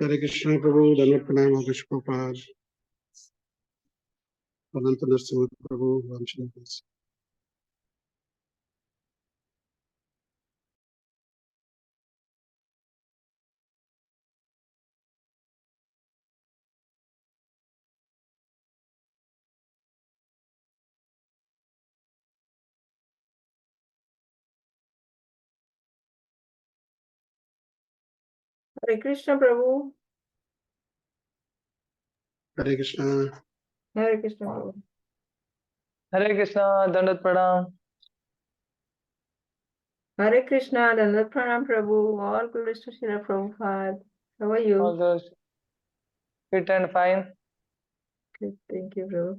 हरे कृष्ण प्रभु, दंडवत प्रणाम अवधूत अनंत नरसिंह प्रभु, वंश हरे कृष्ण प्रभु। हरे कृष्ण। हरे कृष्ण प्रभु। हरे कृष्णा, दंडवत प्रणाम। हरे कृष्णा, दंडवत प्रणाम प्रभु। All glories to Srila Prabhupada. How are you? All those fit and fine. Good, thank you, Prabhu.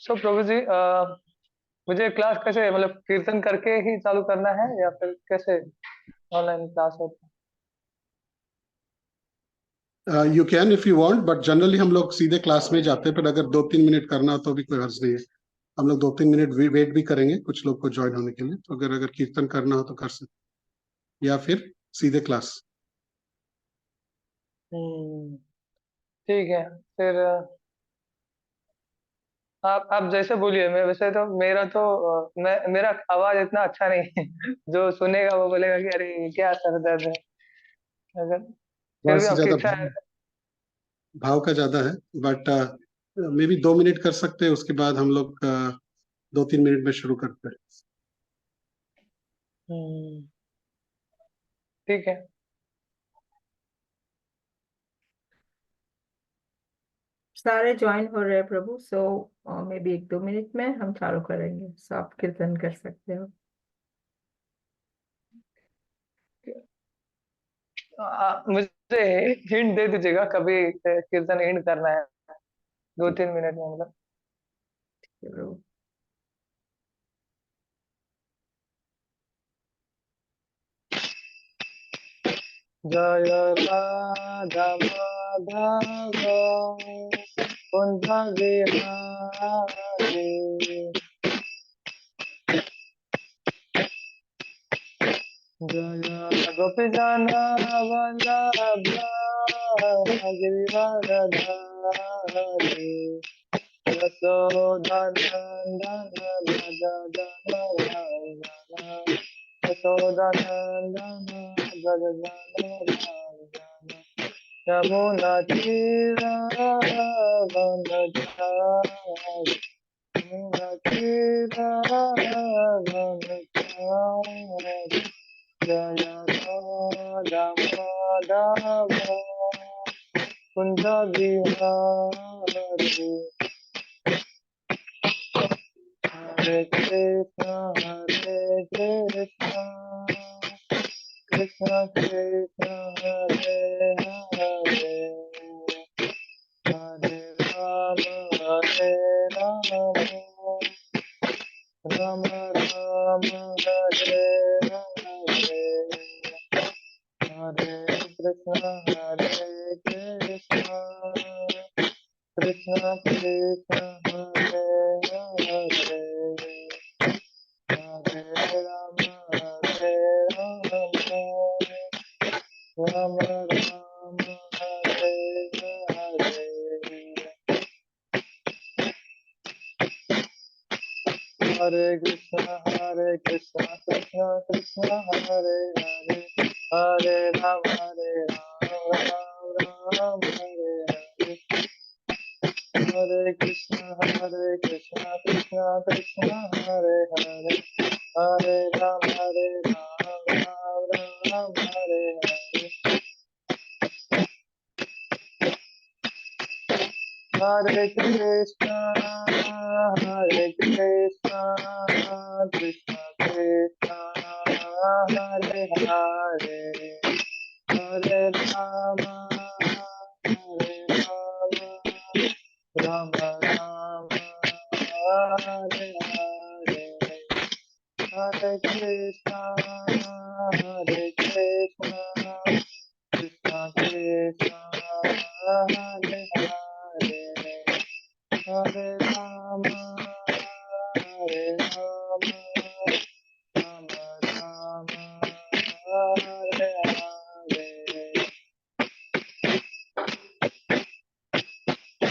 So प्रभु जी, मुझे क्लास कैसे, मतलब कीर्तन करके ही चालू करना है या फिर कैसे ऑनलाइन क्लास होता है? You can if you want, but generally हम लोग सीधे क्लास में जाते हैं, पर अगर 2-3 मिनट करना हो तो भी कोई हर्ज नहीं है। हम लोग 2-3 मिनट वेट भी करेंगे कुछ लोग को ज्वाइन होने के लिए, तो अगर कीर्तन करना हो तो कर सकते, या फिर सीधे क्लास। ठीक है, फिर आप जैसे बोलिए। मैं वैसे तो मेरा आवाज इतना अच्छा नहीं है। जो सुनेगा वो बोलेगा कि अरे ये क्या सर दर्द है। अगर फिर आवाज भी से आपकी ज्यादा इच्छा है। भाव का ज्यादा है, बट मे बी 2 मिनट कर सकते हैं, उसके बाद हम लोग 2-3 मिनट में शुरू करते हैं। ठीक है। सारे ज्वाइन हो रहे हैं प्रभु, सो मे बी 1-2 मिनट में हम चालू करेंगे, सो आप कीर्तन कर सकते हो। मुझे हिंट दे दीजिएगा कभी कीर्तन एंड करना है 2-3 मिनट में, मतलब। प्रभु जय राधा माधव कुंज बिहारी, जय गोपी जन वल्लभ गिरिवरधारी, यशोदानंदन भज जन, यशोदानंदन भज जन, यमुना तीरावनचारि, यमुना तीरावनचारि, जय राधा माधव कुंज बिहारी, हरे कृष्ण कृष्ण कृष्ण हरे हरे, हरे राम राम राम हरे हरे, हरे कृष्ण कृष्ण कृष्ण हरे हरे, हरे राम राम राम हरे हरे, हरे कृष्ण कृष्ण कृष्ण हरे हरे, हरे राम राम राम हरे हरे, हरे कृष्ण कृष्ण कृष्ण हरे हरे, हरे राम राम राम हरे हरे, हरे कृष्ण कृष्ण कृष्ण हरे हरे, हरे राम राम राम हरे हरे, हरे कृष्ण कृष्ण कृष्ण हरे हरे, हरे राम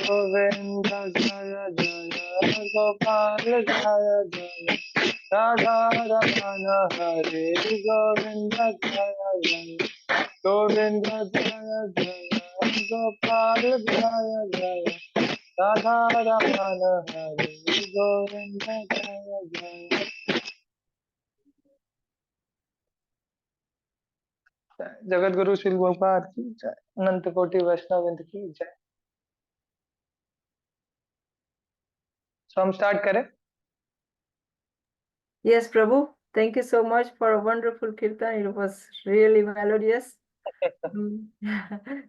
गोविंद जय जय गोपाल जय जय राधा रमण हरे गोविंद जय जय गोविंद जय जय गोपाल जय जय राधा रमण हरे गोविंद जय जय। जगत गुरु श्री गोपाल की जय, अनंत कोटि वैष्णव वृंद की जय। तो हम स्टार्ट करें। Yes, Prabhu. Thank you so much for a wonderful kirtan. It was really melodious.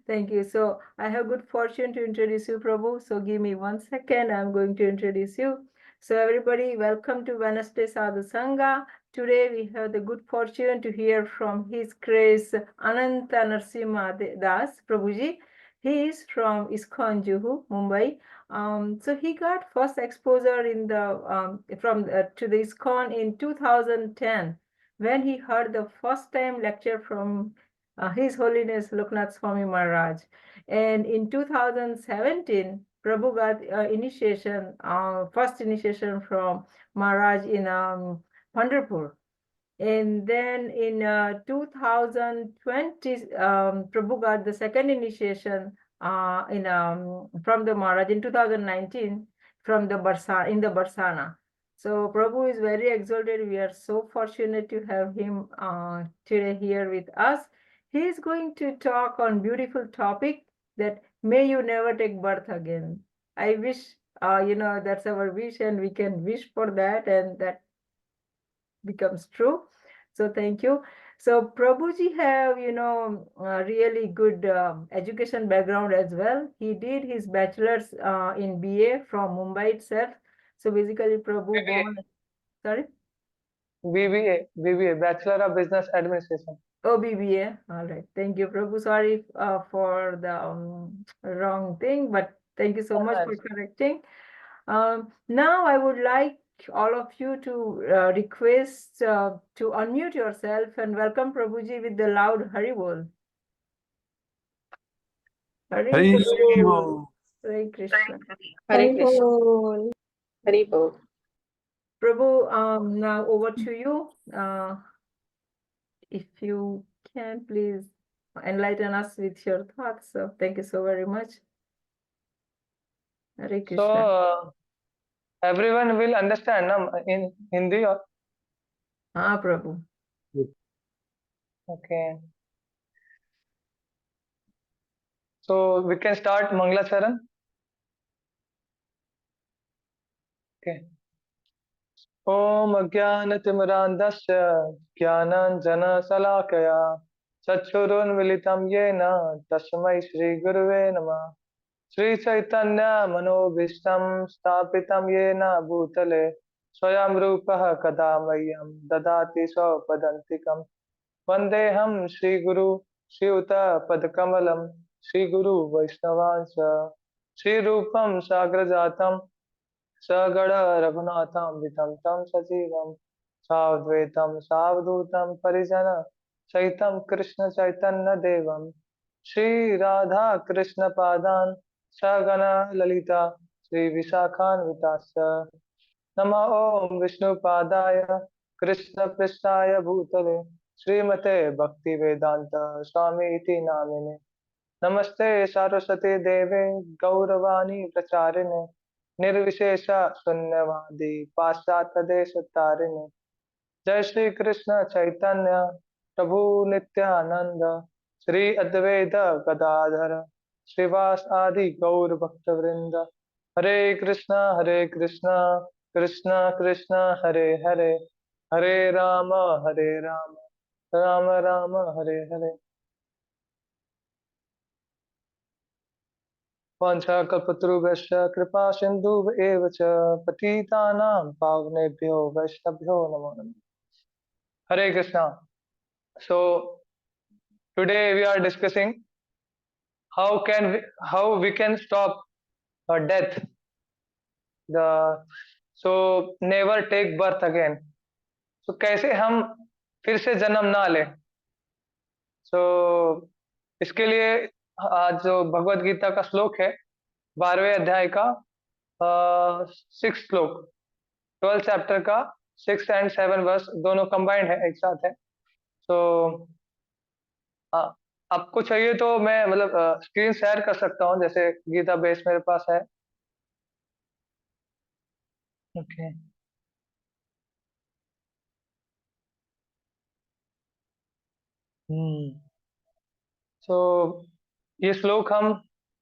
Thank you. So I have good fortune to introduce you, Prabhu. So give me 1 second. I'm going to introduce you. So everybody, welcome to Wednesday Sadhu Sangha. Today we have the good fortune to hear from His Grace Ananta Narsimha Das Prabhuji. He is from ISKCON Juhu, Mumbai. So he got first exposure in the to the ISKCON in 2010 when he heard the first time lecture from His Holiness Loknath Swami Maharaj. And in 2017, Prabhu got initiation, first initiation from Maharaj in Pandharpur. And then in 2020, Prabhu got the second initiation from the Maharaj in 2019 from the Barsana. So Prabhu is very exalted. We are so fortunate to have him today here with us. He is going to talk on beautiful topic that may you never take birth again. I wish, that's our wish, and we can wish for that, and that becomes true. So thank you. So Prabhuji have, really good education background as well. He did his bachelor's in BA from Mumbai itself. So basically Prabhu born, sorry? BBA, Bachelor of Business Administration. Oh, BBA. All right. Thank you, Prabhu. Sorry for the wrong thing, but thank you so much for correcting. Now I would like all of you to request to unmute yourself and welcome Prabhuji with the loud Hari Bol. Hari Bol. Hare Krishna. Hare Krishna. Hare Bol. Prabhu, now over to you. If you can, please enlighten us with your thoughts. So thank you so very much. Hare Krishna. So everyone will understand in Hindi or? Prabhu. Okay. So we can start Mangla Charan. Okay. Om Ajnanatimirandasya Jnananjana Salakaya Chakshurunmilitam Yena Tasmai Shri Gurave Namah. Shri Chaitanya Manobhishtam Stapitam Yena Bhutale Swayam Rupah Kadamayyam Dadati Swapadantikam Vandeham Shri Guru Shri Uta Padkamalam Shri Guru Vaishnavansha Shri Rupam Sagrajatam Sagada Raghunatham Vitam Tam Sajivam Savdvetam Savdutam Parijana Saitam Krishna Chaitanya Devam Shri Radha Krishna Padan Sagana Lalita Shri Visakhan Vitasya Nama Om Vishnu Padaya Krishna Pristaya Bhutale Srimate Bhakti Vedanta Swami Iti Namine Namaste Saraswati Deve Gauravani Pracharine Nirvishesha Sunyavadi Paschatya Desha Tarine Jai Shri Krishna Chaitanya Prabhu Nityananda Shri Advaita Gadadhara Srivas Adi Gaur Bhakta Vrinda Hare Krishna Krishna Krishna Hare Hare Hare Rama Rama Rama Hare Hare वाञ्छाकल्पतरुभ्यश्च कृपा सिन्धुभ्येव च पतितानां पावनेभ्यो वैष्णवेभ्यो नमो नमः. Hare Krishna. So today we are discussing how we can stop death. So never take birth again. So कैसे हम फिर से जन्म ना ले. So इसके लिए आज जो भगवत गीता का श्लोक है 12वें अध्याय का 6 श्लोक, 12 चैप्टर का 6 एंड 7 वर्स दोनों कंबाइंड है, एक साथ है। तो आपको चाहिए तो मैं मतलब स्क्रीन शेयर कर सकता हूँ, जैसे गीता बेस मेरे पास है। ओके। तो ये श्लोक हम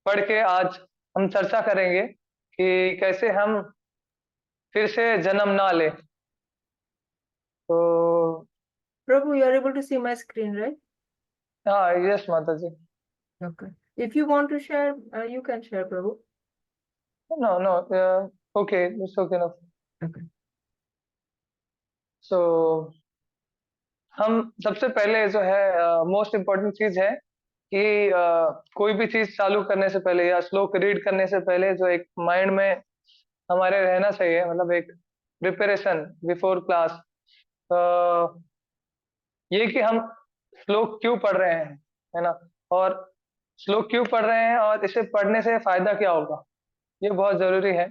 पढ़ के आज हम चर्चा करेंगे कि कैसे हम फिर से जन्म ना ले। तो Prabhu, you are able to see my screen, right? हाँ, यस माता जी। Okay. If you want to share, you can share, Prabhu. No no, okay, it's okay no. Okay. So हम सबसे पहले जो है मोस्ट इम्पोर्टेंट चीज है कि कोई भी चीज चालू करने से पहले या श्लोक रीड करने से पहले जो एक माइंड में हमारे रहना चाहिए, मतलब एक प्रिपरेशन बिफोर क्लास, ये कि हम श्लोक क्यों पढ़ रहे हैं, है ना, और श्लोक क्यों पढ़ रहे हैं और इसे पढ़ने से फायदा क्या होगा, ये बहुत जरूरी है।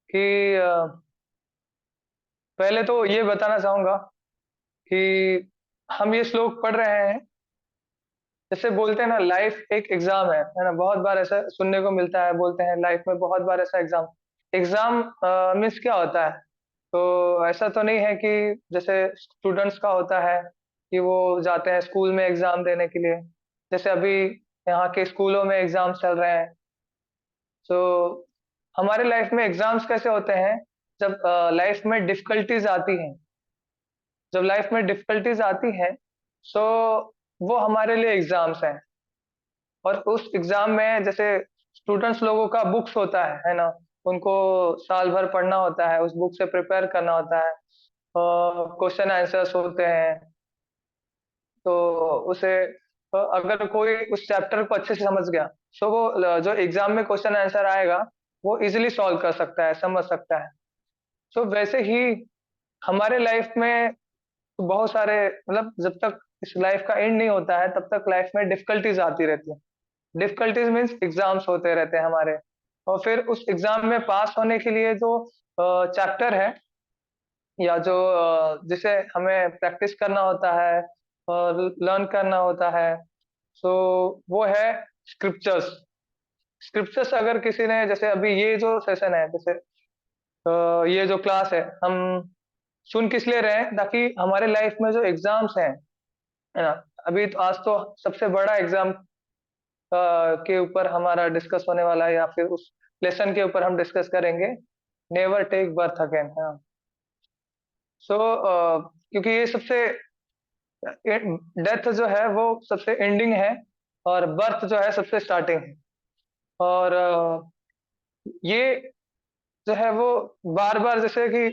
कि पहले तो ये बताना चाहूंगा कि हम ये श्लोक पढ़ रहे हैं, जैसे बोलते हैं ना लाइफ एक एग्जाम है ना, बहुत बार ऐसा सुनने को मिलता है, बोलते हैं लाइफ में बहुत बार ऐसा एग्जाम एग्जाम मीन्स क्या होता है। तो ऐसा तो नहीं है कि जैसे स्टूडेंट्स का होता है कि वो जाते हैं स्कूल में एग्जाम देने के लिए, जैसे अभी यहाँ के स्कूलों में एग्जाम चल रहे हैं। तो हमारे लाइफ में एग्जाम्स कैसे होते हैं, जब लाइफ में डिफिकल्टीज आती हैं, जब लाइफ में डिफिकल्टीज आती हैं, सो वो हमारे लिए एग्जाम्स हैं। और उस एग्जाम में जैसे स्टूडेंट्स लोगों का बुक्स होता है ना, उनको साल भर पढ़ना होता है, उस बुक से प्रिपेयर करना होता है, क्वेश्चन आंसर्स होते हैं। तो उसे अगर कोई उस चैप्टर को अच्छे से समझ गया, तो वो जो एग्जाम में क्वेश्चन आंसर आएगा वो इजीली सॉल्व कर सकता है, समझ सकता है। तो वैसे ही हमारे लाइफ में बहुत सारे मतलब जब तक इस लाइफ का एंड नहीं होता है तब तक लाइफ में डिफिकल्टीज आती रहती है। डिफिकल्टीज मीन्स एग्जाम्स होते रहते हैं हमारे, और फिर उस एग्जाम में पास होने के लिए जो चैप्टर है या जो जिसे हमें प्रैक्टिस करना होता है और लर्न करना होता है, सो वो है स्क्रिप्चर्स। स्क्रिप्चर्स अगर किसी ने, जैसे अभी ये जो सेशन है, जैसे ये जो क्लास है, हम सुन किस लिए रहे हैं, ताकि हमारे लाइफ में जो एग्जाम्स हैं, है ना, अभी तो आज तो सबसे बड़ा एग्जाम के ऊपर हमारा डिस्कस होने वाला है, या फिर उस लेसन के ऊपर हम डिस्कस करेंगे, नेवर टेक बर्थ अगेन। हाँ। सो क्योंकि ये सबसे डेथ जो है वो सबसे एंडिंग है और बर्थ जो है सबसे स्टार्टिंग है। और ये जो है वो बार बार, जैसे कि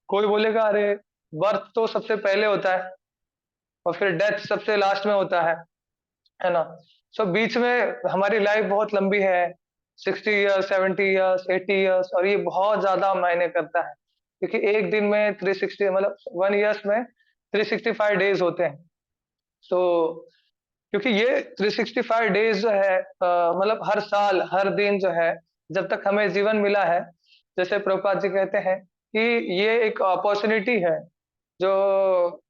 कोई बोलेगा अरे बर्थ तो सबसे पहले होता है और फिर डेथ सबसे लास्ट में होता है ना। सो बीच में हमारी लाइफ बहुत लंबी है, 60 ईयर्स, 70 ईयर्स, 80 ईयर्स, और ये बहुत ज्यादा मायने करता है, क्योंकि एक दिन में 360 मतलब 1 ईयर्स में 365 डेज होते हैं। तो क्योंकि ये 365 डेज जो है मतलब हर साल हर दिन जो है, जब तक हमें जीवन मिला है, जैसे प्रभुपाद जी कहते हैं कि ये एक अपॉर्चुनिटी है जो,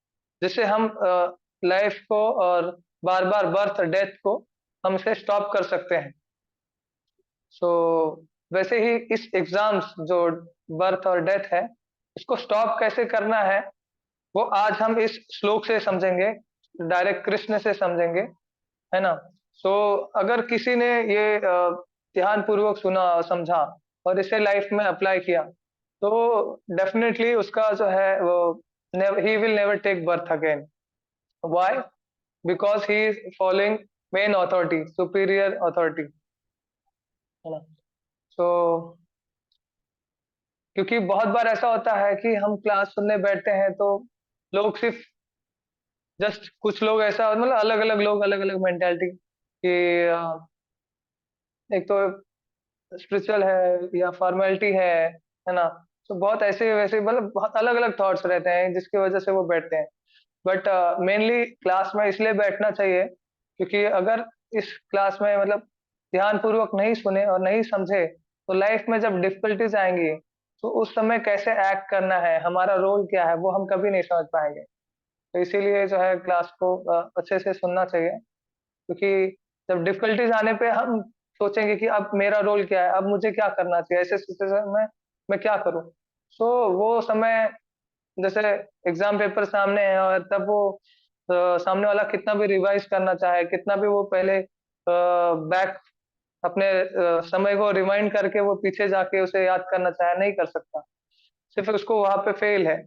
जिससे हम लाइफ को और बार बार बर्थ डेथ को हम इसे स्टॉप कर सकते हैं। सो वैसे ही इस एग्जाम्स जो बर्थ और डेथ है, इसको स्टॉप कैसे करना है वो आज हम इस श्लोक से समझेंगे, डायरेक्ट कृष्ण से समझेंगे, है ना। सो अगर किसी ने ये ध्यान पूर्वक सुना और समझा और इसे लाइफ में अप्लाई किया, तो डेफिनेटली उसका जो है वो ही will never take birth again. Why? Because he is following main authority, superior authority, है ना। सो क्योंकि बहुत बार ऐसा होता है कि हम क्लास सुनने बैठते हैं तो लोग सिर्फ जस्ट कुछ लोग ऐसा, मतलब अलग अलग लोग अलग अलग मेंटेलिटी कि एक तो स्पिरिचुअल है या फॉर्मेलिटी है ना। तो बहुत ऐसे वैसे मतलब बहुत अलग अलग थॉट्स रहते हैं जिसकी वजह से वो बैठते हैं। बट मेनली क्लास में इसलिए बैठना चाहिए क्योंकि अगर इस क्लास में मतलब ध्यान पूर्वक नहीं सुने और नहीं समझे, तो लाइफ में जब डिफिकल्टीज आएंगी तो उस समय कैसे एक्ट करना है, हमारा रोल क्या है, वो हम कभी नहीं समझ पाएंगे। तो इसीलिए जो है क्लास को अच्छे से सुनना चाहिए, क्योंकि जब डिफिकल्टीज आने पे हम सोचेंगे कि अब मेरा रोल क्या है, अब मुझे क्या करना चाहिए, ऐसे सिचुएशन में मैं क्या करूं। सो वो समय, जैसे एग्जाम पेपर सामने है और तब वो सामने वाला कितना भी रिवाइज करना चाहे, कितना भी वो पहले बैक अपने समय को रिवाइंड करके वो पीछे जाके उसे याद करना चाहे, नहीं कर सकता। सिर्फ उसको वहां पे फेल है,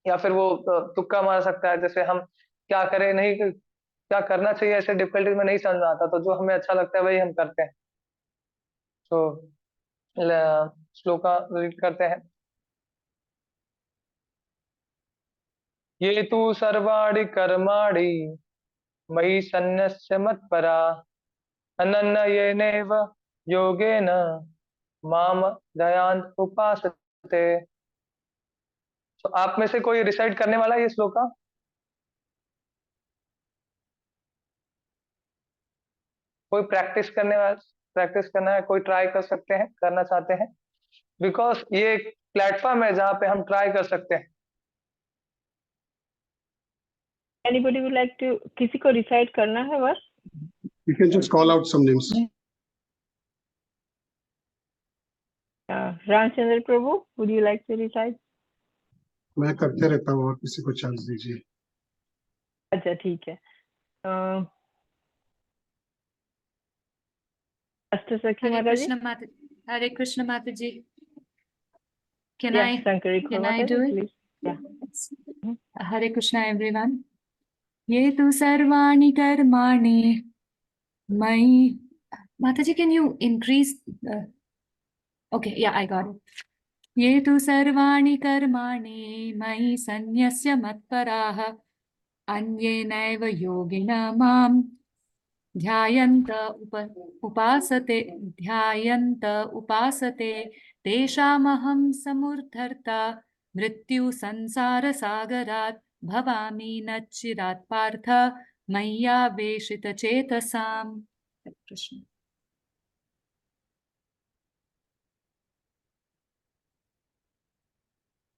या फिर वो तुक्का मार सकता है। जैसे हम क्या करें, नहीं क्या करना चाहिए, ऐसे डिफिकल्टी में नहीं समझ में आता, तो जो हमें अच्छा लगता है वही हम करते हैं। तो श्लोका रीड करते हैं। ये तु सर्वाणि कर्माणि मयि सन्न्यस्य मत्परा अनन्येनैव योगेन माम दयान्त उपासते। तो आप में से कोई रिसाइट करने वाला है ये श्लोका? कोई प्रैक्टिस करना है, कोई ट्राई कर सकते हैं, करना चाहते हैं, बिकॉज ये एक प्लेटफॉर्म है जहाँ पे हम ट्राई कर सकते हैं। Anybody would like to, किसी को रिसाइट करना है बस? You can just call out some names. Ramchandra Prabhu, would you like to recite? मैं करते रहता हूँ, और किसी को चांस दीजिए। अच्छा ठीक है। अष्ट सखी Hare माता जी। Krishna Mata, Hare Krishna Mata ji. Can Yes, I Shankari can Mata I do ji, it? please. Yeah. Hare Krishna everyone. ये तु सर्वाणि कर्माणि मयि. Mataji, can you increase? Okay, yeah, I got it. ये तु सर्वाणि कर्माणि मयि सन्न्यस्य मत्पराः अन्येनैव योगिना मां ध्यायन्त उपासते तेषामहं समुद्धर्ता मृत्यु संसार सागरात् भवामि न चिरात् पार्थ मय्यावेशित चेतसाम्। कृष्ण।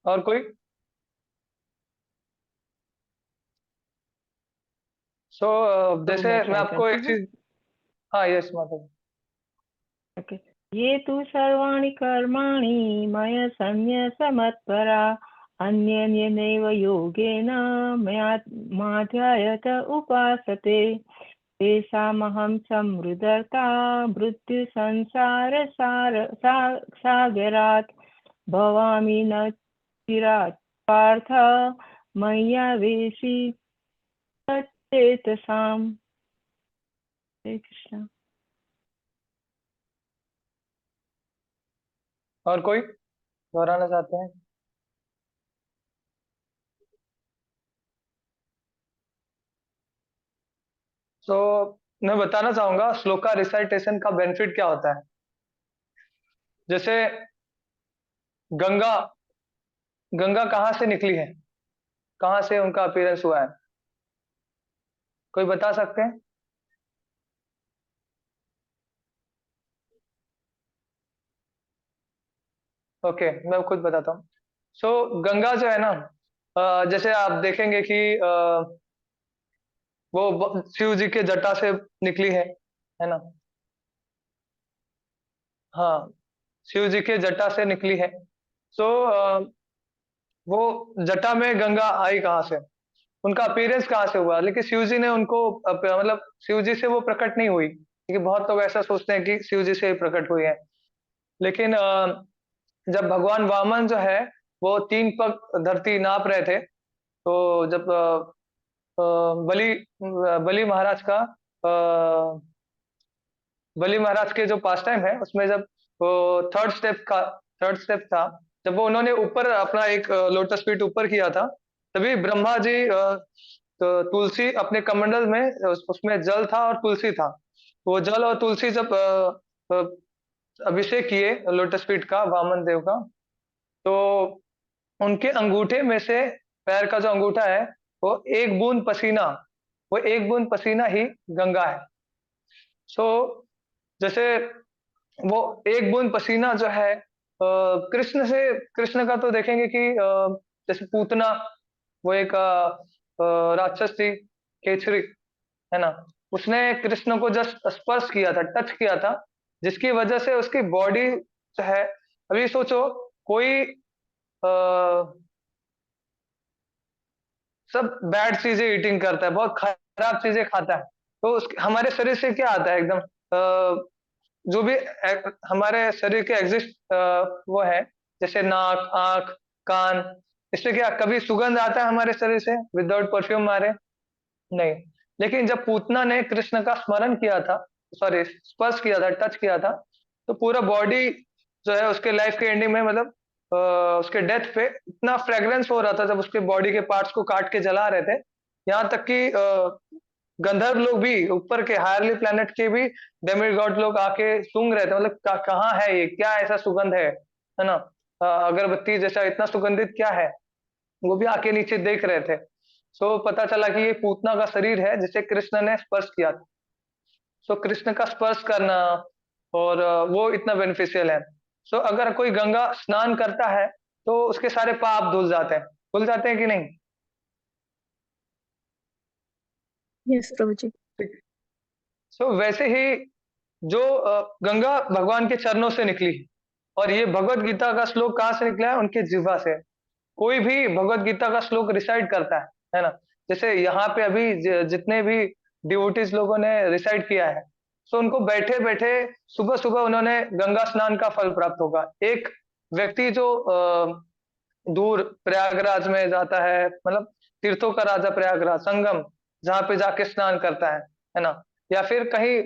और कोई? जैसे मैं आपको एक चीज, हाँ यस माता जी। Okay. ये तु सर्वाणि कर्माणि मया सन्न्यस्य मत्परा अन्येनैव योगेन मा ध्यायत उपासते तेषामहं समृद्धता मृत्यु संसार सागरात् भवामि न चिरात् पार्थ मय्यावेशित चेतसाम्। हरे कृष्ण। और कोई दोहराना चाहते हैं? मैं बताना चाहूंगा श्लोका रिसाइटेशन का बेनिफिट क्या होता है। जैसे गंगा गंगा कहाँ से निकली है, कहाँ से उनका अपीयरेंस हुआ है, कोई बता सकते हैं? ओके, मैं खुद बताता हूँ। गंगा जो है ना, जैसे आप देखेंगे कि वो शिव जी के जटा से निकली है ना? हाँ, शिव जी के जटा से निकली है। वो जटा में गंगा आई कहाँ से, उनका अपीयरेंस कहाँ से हुआ? लेकिन शिव जी ने उनको मतलब शिव जी से वो प्रकट नहीं हुई, क्योंकि बहुत लोग ऐसा सोचते हैं कि शिव जी से ही प्रकट हुई है। लेकिन जब भगवान वामन जो है वो 3 पग धरती नाप रहे थे, तो जब बलि महाराज का बलि महाराज के जो पास टाइम है उसमें जब वो थर्ड स्टेप था, जब वो उन्होंने ऊपर अपना एक लोटस फीट ऊपर किया था, तभी ब्रह्मा जी तो तुलसी अपने कमंडल में उसमें जल था और तुलसी था। वो जल और तुलसी जब अभिषेक किए लोटस फीट का वामन देव का, तो उनके अंगूठे में से, पैर का जो अंगूठा है, वो एक बूंद पसीना ही गंगा है। जैसे वो एक बूंद पसीना जो है कृष्ण का तो देखेंगे कि जैसे पूतना, वो एक राक्षस थी, केचरी, है ना, उसने कृष्ण को जस्ट स्पर्श किया था, टच किया था, जिसकी वजह से उसकी बॉडी जो है, अभी सोचो कोई सब बैड चीजें ईटिंग करता है, बहुत खराब चीजें खाता है, तो उसके हमारे शरीर से क्या आता है एकदम जो भी हमारे शरीर के एग्जिस्ट वो है, जैसे नाक, आंख, कान, इससे क्या कभी सुगंध आता है हमारे शरीर से विदाउट परफ्यूम मारे? नहीं। लेकिन जब पूतना ने कृष्ण का स्मरण किया था, सॉरी स्पर्श किया था, टच किया था, तो पूरा बॉडी जो है उसके लाइफ के एंडिंग में, मतलब उसके डेथ पे इतना फ्रेग्रेंस हो रहा था जब उसके बॉडी के पार्ट्स को काट के जला रहे थे, यहाँ तक कि गंधर्व लोग भी, ऊपर के हायरली प्लेनेट के भी डेमिगॉड लोग आके सूंघ रहे थे, मतलब कहाँ है ये, क्या ऐसा सुगंध है ना, अगरबत्ती जैसा इतना सुगंधित क्या है, वो भी आके नीचे देख रहे थे। सो पता चला कि ये पूतना का शरीर है जिसे कृष्ण ने स्पर्श किया था। सो कृष्ण का स्पर्श करना और वो इतना बेनिफिशियल है। सो अगर कोई गंगा स्नान करता है तो उसके सारे पाप धुल जाते हैं कि नहीं? यस प्रभु जी। सो वैसे ही जो गंगा भगवान के चरणों से निकली, और ये भगवत गीता का श्लोक कहाँ से निकला है? उनके जिह्वा से। कोई भी भगवत गीता का श्लोक रिसाइट करता है ना, जैसे यहाँ पे अभी जितने भी डिवोटीज लोगों ने रिसाइट किया है, तो उनको बैठे बैठे सुबह सुबह उन्होंने गंगा स्नान का फल प्राप्त होगा। एक व्यक्ति जो दूर प्रयागराज में जाता है, मतलब तीर्थों का राजा प्रयागराज, संगम, जहाँ पे जाके स्नान करता है ना, या फिर कहीं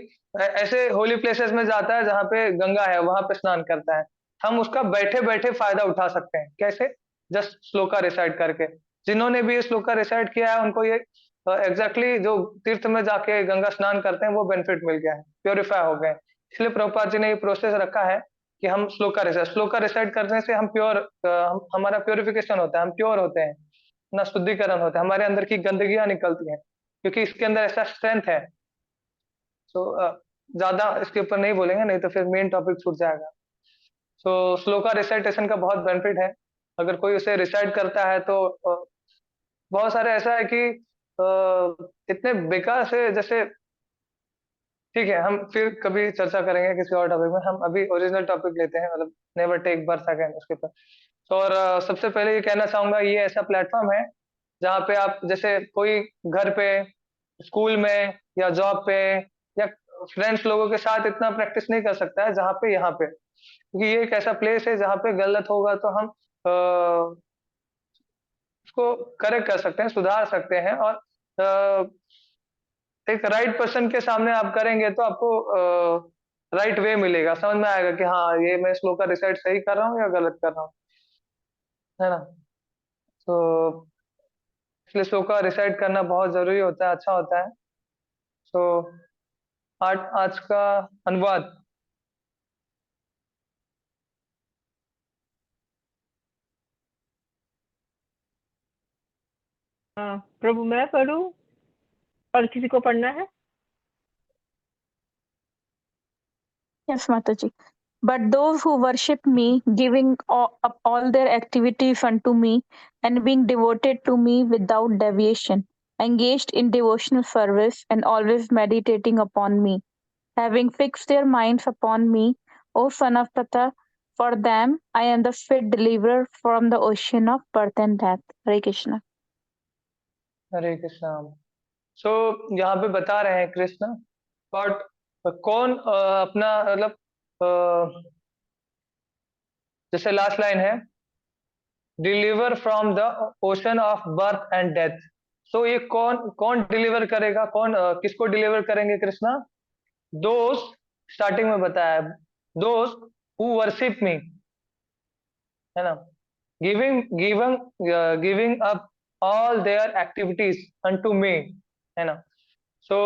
ऐसे होली प्लेसेस में जाता है जहाँ पे गंगा है, वहां पे स्नान करता है, हम उसका बैठे बैठे फायदा उठा सकते हैं। कैसे? जस्ट श्लोका रिसाइट करके। जिन्होंने भी ये श्लोका रिसाइट किया है उनको ये एग्जैक्टली जो तीर्थ में जाके गंगा स्नान करते हैं वो बेनिफिट मिल गया है, प्योरीफाई हो गए। इसलिए प्रभुपाद जी ने ये प्रोसेस रखा है कि हम श्लोका रिसाइट करने से हम प्योर, हमारा प्योरिफिकेशन होता है, हम प्योर होते हैं ना, शुद्धिकरण होता है, हमारे अंदर की गंदगियां निकलती हैं, क्योंकि इसके अंदर ऐसा स्ट्रेंथ है। सो ज्यादा इसके ऊपर नहीं बोलेंगे, नहीं तो फिर मेन टॉपिक छूट जाएगा। सो श्लोका रिसाइटेशन का बहुत बेनिफिट है। अगर कोई उसे रिसाइट करता है तो बहुत सारे ऐसा है कि इतने बेकार से, जैसे ठीक है हम फिर कभी चर्चा करेंगे किसी और टॉपिक में, हम अभी ओरिजिनल टॉपिक लेते हैं, मतलब नेवर टेक बर्थ अगेन उसके ऊपर। तो और सबसे पहले ये कहना चाहूंगा, ये ऐसा प्लेटफॉर्म है जहाँ पे आप जैसे कोई घर पे, स्कूल में या जॉब पे या फ्रेंड्स लोगों के साथ इतना प्रैक्टिस नहीं कर सकता है जहाँ पे यहाँ पे, क्योंकि ये एक ऐसा प्लेस है जहाँ पे गलत होगा तो हम उसको करेक्ट कर सकते हैं, सुधार सकते हैं, और एक राइट पर्सन के सामने आप करेंगे तो आपको राइट वे मिलेगा, समझ में आएगा कि हाँ ये मैं श्लोक का रिसाइट सही कर रहा हूँ या गलत कर रहा हूँ, है ना। तो इसलिए श्लोक का रिसाइट करना बहुत जरूरी होता है, अच्छा होता है। तो आज आज का अनुवाद। प्रभु मैं पढ़ूं और किसी को पढ़ना है? Yes, Mataji. But those who worship me, giving up all their activities unto me, and being devoted to me without deviation, engaged in devotional service, and always meditating upon me, having fixed their minds upon me, O son of Pratha, for them I am the fit deliverer from the ocean of birth and death. Hare Krishna. हरे कृष्णा। सो यहाँ पे बता रहे हैं Krishna, but कौन अपना मतलब जैसे last line है, deliver from the ocean of birth and death. So ये कौन कौन डिलीवर करेगा, कौन किसको डिलीवर करेंगे कृष्णा? दोस्त, स्टार्टिंग में बताया, दोस्त हु वर्शिप मी, है ना, giving giving giving up all their activities unto me, है ना। सो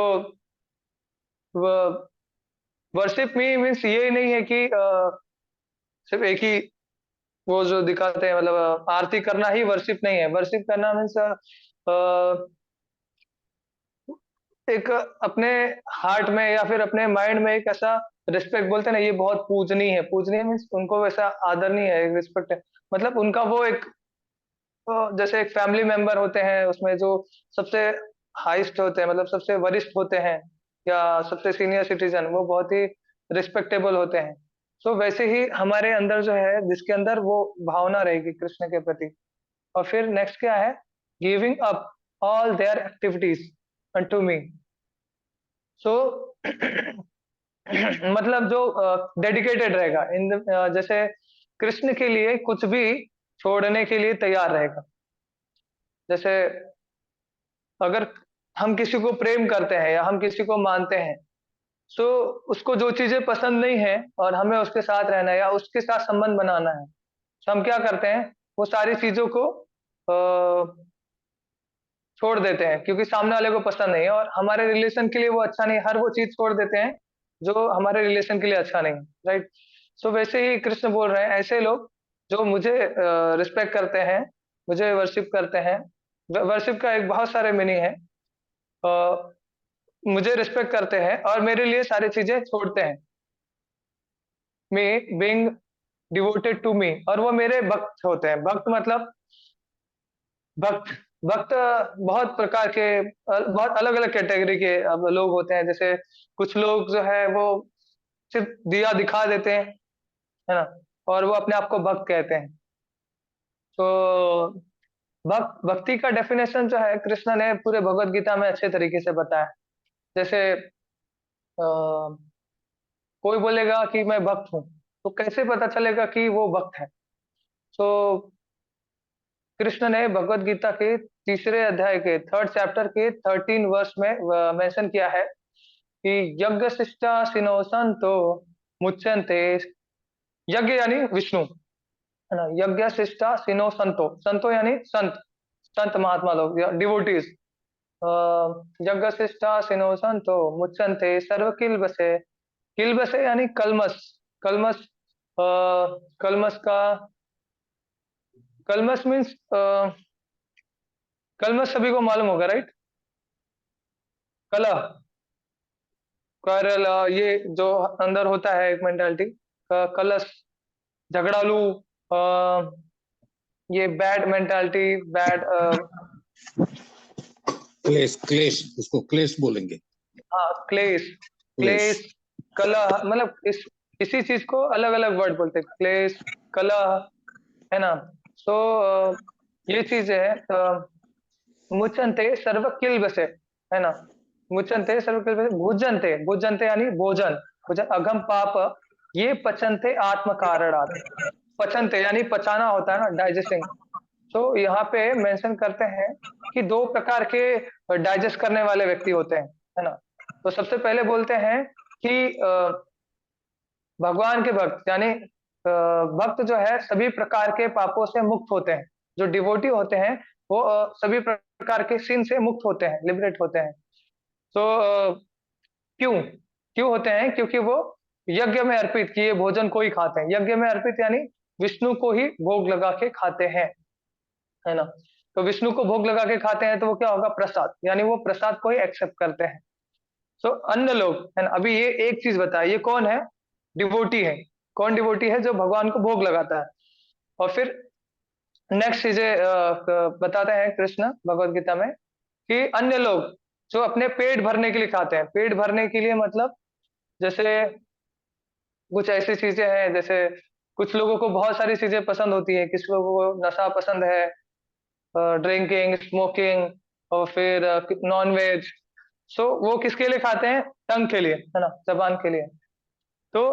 वर्शिप मी मीन्स ये नहीं है कि सिर्फ एक ही वो जो दिखाते हैं, मतलब आरती करना ही वर्शिप नहीं है। वर्शिप करना मीन्स एक अपने हार्ट में या फिर अपने माइंड में एक ऐसा रिस्पेक्ट, बोलते हैं ना, ये बहुत पूजनीय है। पूजनीय मीन्स उनको वैसा आदरणीय है, रिस्पेक्ट है, मतलब उनका वो एक जैसे एक फैमिली मेंबर होते हैं, उसमें जो सबसे हाईएस्ट होते हैं, मतलब सबसे वरिष्ठ होते हैं या सबसे सीनियर सिटीजन, वो बहुत ही रिस्पेक्टेबल होते हैं। तो वैसे ही हमारे अंदर जो है, जिसके अंदर वो भावना रहेगी कृष्ण के प्रति। और फिर नेक्स्ट क्या है, giving up all their activities unto me. So मतलब जो डेडिकेटेड रहेगा इन जैसे कृष्ण के लिए कुछ भी छोड़ने के लिए तैयार रहेगा। जैसे अगर हम किसी को प्रेम करते हैं या हम किसी को मानते हैं, तो उसको जो चीजें पसंद नहीं है और हमें उसके साथ रहना है या उसके साथ संबंध बनाना है, तो हम क्या करते हैं, वो सारी चीजों को छोड़ देते हैं, क्योंकि सामने वाले को पसंद नहीं है और हमारे रिलेशन के लिए वो अच्छा नहीं है। हर वो चीज छोड़ देते हैं जो हमारे रिलेशन के लिए अच्छा नहीं है, राइट। सो वैसे ही कृष्ण बोल रहे हैं, ऐसे लोग जो मुझे रिस्पेक्ट करते हैं, मुझे वर्शिप करते हैं। वर्शिप का एक बहुत सारे मीनिंग है। अ, मुझे रिस्पेक्ट करते हैं और मेरे लिए सारी चीजें छोड़ते हैं, me being devoted to me, और वो मेरे भक्त होते हैं। भक्त मतलब भक्त भक्त बहुत प्रकार के, बहुत अलग अलग कैटेगरी के अब लोग होते हैं। जैसे कुछ लोग जो है वो सिर्फ दिया दिखा देते हैं, है ना, और वो अपने आप को भक्त कहते हैं। तो भक्ति का डेफिनेशन जो है कृष्ण ने पूरे भगवत गीता में अच्छे तरीके से बताया। जैसे कोई बोलेगा कि मैं भक्त हूँ, तो कैसे पता चलेगा कि वो भक्त है? तो कृष्ण ने भगवत गीता के तीसरे अध्याय के 3rd चैप्टर के 13 वर्ष में मेंशन किया है कि यज्ञ शिष्टा सिनो संतो मुच्यन्ते। यज्ञ यानी विष्णु, है ना, यज्ञ शिष्टा सिनो संतो, संतो यानी संत, संत महात्मा लोग या डिवोटीज। यज्ञ शिष्टा सिनो संतो मुच्यन्ते सर्व किल्बसे। किल्बसे यानी कलमस। कलमस कलमस का कलमस मीन्स कलमस सभी को मालूम होगा, राइट। कलह, करल, ये जो अंदर होता है एक मेंटालिटी, कलश, झगड़ालू, अ, ये बैड मेंटालिटी, बैड, क्लेश, क्लेश, उसको क्लेश बोलेंगे। हाँ, क्लेश, क्लेश। क्लेश, कलह, मतलब इसी चीज को अलग अलग वर्ड बोलते हैं, क्लेश, कलह, है ना। तो ये चीज है। मुचंते सर्व किल्बसे, है ना, मुचंते सर्व किल्बसे भुजंते। भुजंते यानी भोजन, भोजन अगम पाप ये पचनते आत्म कारणात्। पचनते यानी पचाना होता है ना, डाइजेस्टिंग। तो यहाँ पे मेंशन करते हैं कि दो प्रकार के डाइजेस्ट करने वाले व्यक्ति होते हैं, है ना। तो सबसे पहले बोलते हैं कि भगवान के भक्त यानी भक्त जो है सभी प्रकार के पापों से मुक्त होते हैं। जो डिवोटी होते हैं वो सभी प्रकार के सिन से मुक्त होते हैं, लिबरेट होते हैं। तो क्यों क्यों होते हैं? क्योंकि वो यज्ञ में अर्पित किए भोजन को ही खाते हैं। यज्ञ में अर्पित यानी विष्णु को ही भोग लगा के खाते हैं, है ना। तो विष्णु को भोग लगा के खाते हैं तो वो क्या होगा? प्रसाद, यानी वो प्रसाद को ही एक्सेप्ट करते हैं। तो अन्य लोग, है ना, अभी ये एक चीज बताया, ये कौन है? डिवोटी है। कौन डिवोटी है? जो भगवान को भोग लगाता है। और फिर नेक्स्ट चीजें बताते हैं कृष्ण भगवत गीता में कि अन्य लोग जो अपने पेट भरने के लिए खाते हैं। पेट भरने के लिए मतलब जैसे कुछ ऐसी चीजें हैं, जैसे कुछ लोगों को बहुत सारी चीजें पसंद होती है। किसी लोगों को नशा पसंद है, ड्रिंकिंग, स्मोकिंग, और फिर नॉन वेज। सो वो किसके लिए खाते हैं? टंग के लिए, है ना, जबान के लिए। तो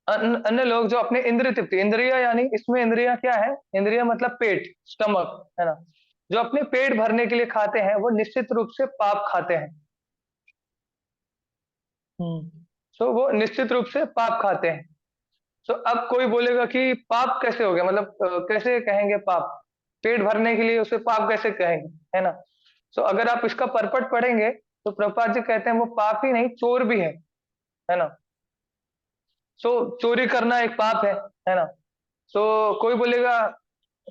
अन्य लोग जो अपने इंद्रिय तृप्ति, इंद्रिया यानी इसमें इंद्रिया क्या है? इंद्रिया मतलब पेट, स्टमक, है ना, जो अपने पेट भरने के लिए खाते हैं वो निश्चित रूप से पाप खाते हैं। सो वो निश्चित रूप से पाप खाते हैं। सो अब कोई बोलेगा कि पाप कैसे हो गया, मतलब कैसे कहेंगे पाप? पेट भरने के लिए उसे पाप कैसे कहेंगे, है ना। सो अगर आप इसका परपट पढ़ेंगे तो प्रभुपाद जी कहते हैं वो पाप ही नहीं, चोर भी है ना। सो चोरी करना एक पाप है ना। तो कोई बोलेगा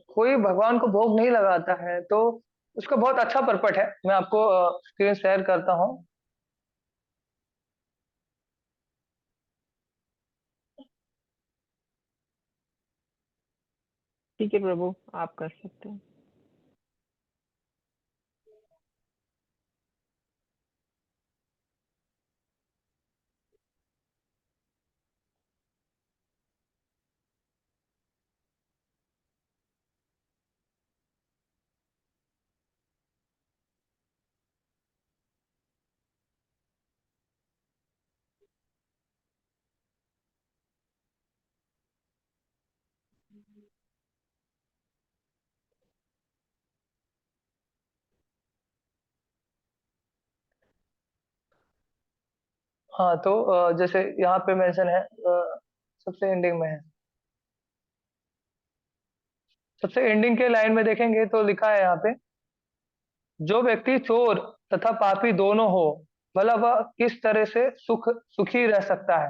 कोई भगवान को भोग नहीं लगाता है तो उसका बहुत अच्छा परपट है। मैं आपको स्क्रीन शेयर करता हूँ। ठीक है प्रभु, आप कर सकते हैं। हाँ, तो जैसे यहाँ पे मेंशन है, सबसे एंडिंग में है, सबसे एंडिंग के लाइन में देखेंगे तो लिखा है यहाँ पे, जो व्यक्ति चोर तथा पापी दोनों हो, भला वह किस तरह से सुखी रह सकता है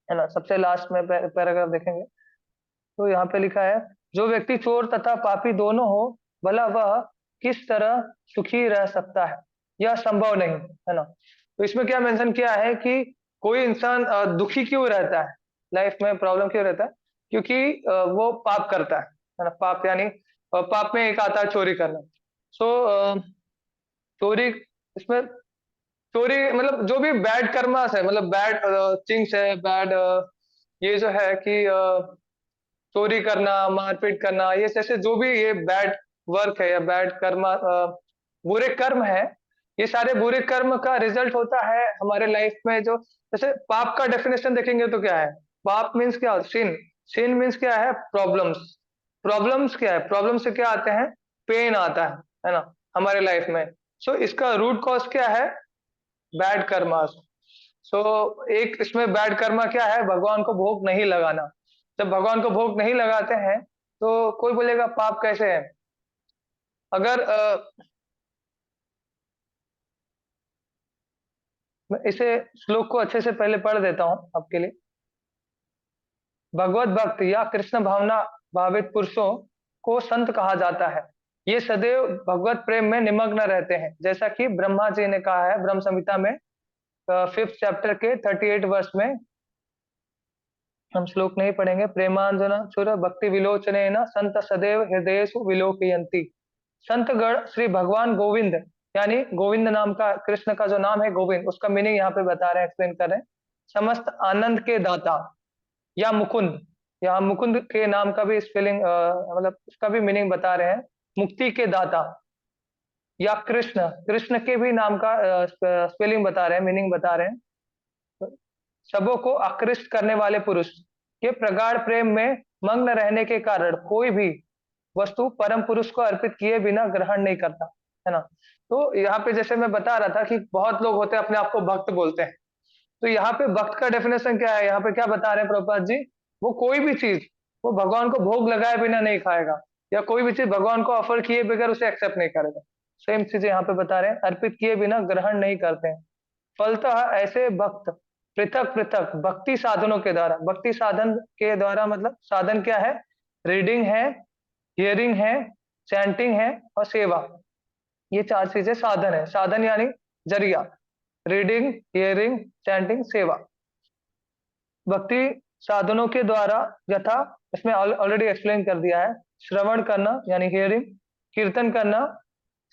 ना। सबसे लास्ट में पैराग्राफ देखेंगे तो यहाँ पे लिखा है, जो व्यक्ति चोर तथा पापी दोनों हो, भला वह किस तरह सुखी रह सकता है, यह संभव नहीं है ना। तो इसमें क्या मेंशन किया है कि कोई इंसान दुखी क्यों रहता है, लाइफ में प्रॉब्लम क्यों रहता है, क्योंकि वो पाप करता है ना। पाप यानी पाप में एक आता है चोरी करना। सो चोरी, इसमें चोरी मतलब जो भी बैड कर्मास है, मतलब बैड थिंग्स है, बैड ये जो है कि चोरी करना, मारपीट करना, ये जैसे जो भी ये बैड वर्क है या बैड कर्म, बुरे कर्म है, ये सारे बुरे कर्म का रिजल्ट होता है हमारे लाइफ में। जो जैसे पाप का डेफिनेशन देखेंगे तो क्या है, पाप मीन्स क्या, सिन। सिन मीन्स क्या है, प्रॉब्लम्स। प्रॉब्लम्स क्या है, प्रॉब्लम से क्या आते हैं, पेन आता है ना हमारे लाइफ में। सो इसका रूट कॉज क्या है, बैड कर्मा। सो एक इसमें बैड कर्मा क्या है, भगवान को भोग नहीं लगाना। जब भगवान को भोग नहीं लगाते हैं तो कोई बोलेगा पाप कैसे है। अगर मैं इसे श्लोक को अच्छे से पहले पढ़ देता हूं आपके लिए। भगवत भक्त या कृष्ण भावना भावित पुरुषों को संत कहा जाता है। ये सदैव भगवत प्रेम में निमग्न रहते हैं, जैसा कि ब्रह्मा जी ने कहा है ब्रह्म संहिता में 5th चैप्टर के 38 वर्ष में। हम श्लोक नहीं पढ़ेंगे। प्रेमांजन सुर भक्ति विलोचने न संत सदैव हृदयेषु विलोकयन्ति। संत गण श्री भगवान गोविंद, यानी गोविंद नाम का, कृष्ण का जो नाम है गोविंद, उसका मीनिंग यहाँ पे बता रहे हैं, एक्सप्लेन कर रहे हैं। समस्त आनंद के दाता या मुकुंद, यहाँ मुकुंद के नाम का भी स्पेलिंग मतलब उसका भी मीनिंग बता रहे हैं, मुक्ति के दाता। या कृष्ण, कृष्ण के भी नाम का स्पेलिंग बता रहे हैं, मीनिंग बता रहे हैं। सबों को आकृष्ट करने वाले पुरुष, के प्रगाढ़ प्रेम में मग्न रहने के कारण कोई भी वस्तु परम पुरुष को अर्पित किए बिना ग्रहण नहीं करता, है ना। तो यहाँ पे जैसे मैं बता रहा था कि बहुत लोग होते हैं अपने आप को भक्त बोलते हैं। तो यहाँ पे भक्त का डेफिनेशन क्या है, यहाँ पे क्या बता रहे हैं प्रभुपाद जी, वो कोई भी चीज वो भगवान को भोग लगाए बिना नहीं खाएगा, या कोई भी चीज भगवान को ऑफर किए बगैर उसे एक्सेप्ट नहीं करेगा। सेम चीज यहाँ पे बता रहे हैं, अर्पित किए बिना ग्रहण नहीं करते हैं। फलतः ऐसे भक्त पृथक पृथक भक्ति साधनों के द्वारा, भक्ति साधन के द्वारा मतलब साधन क्या है, रीडिंग है, हियरिंग है, चैंटिंग है और सेवा, ये 4 चीजें साधन है। साधन यानी जरिया, रीडिंग, हियरिंग, चैंटिंग, सेवा। भक्ति साधनों के द्वारा यथा, इसमें ऑलरेडी एक्सप्लेन कर दिया है, श्रवण करना यानी हियरिंग, कीर्तन करना,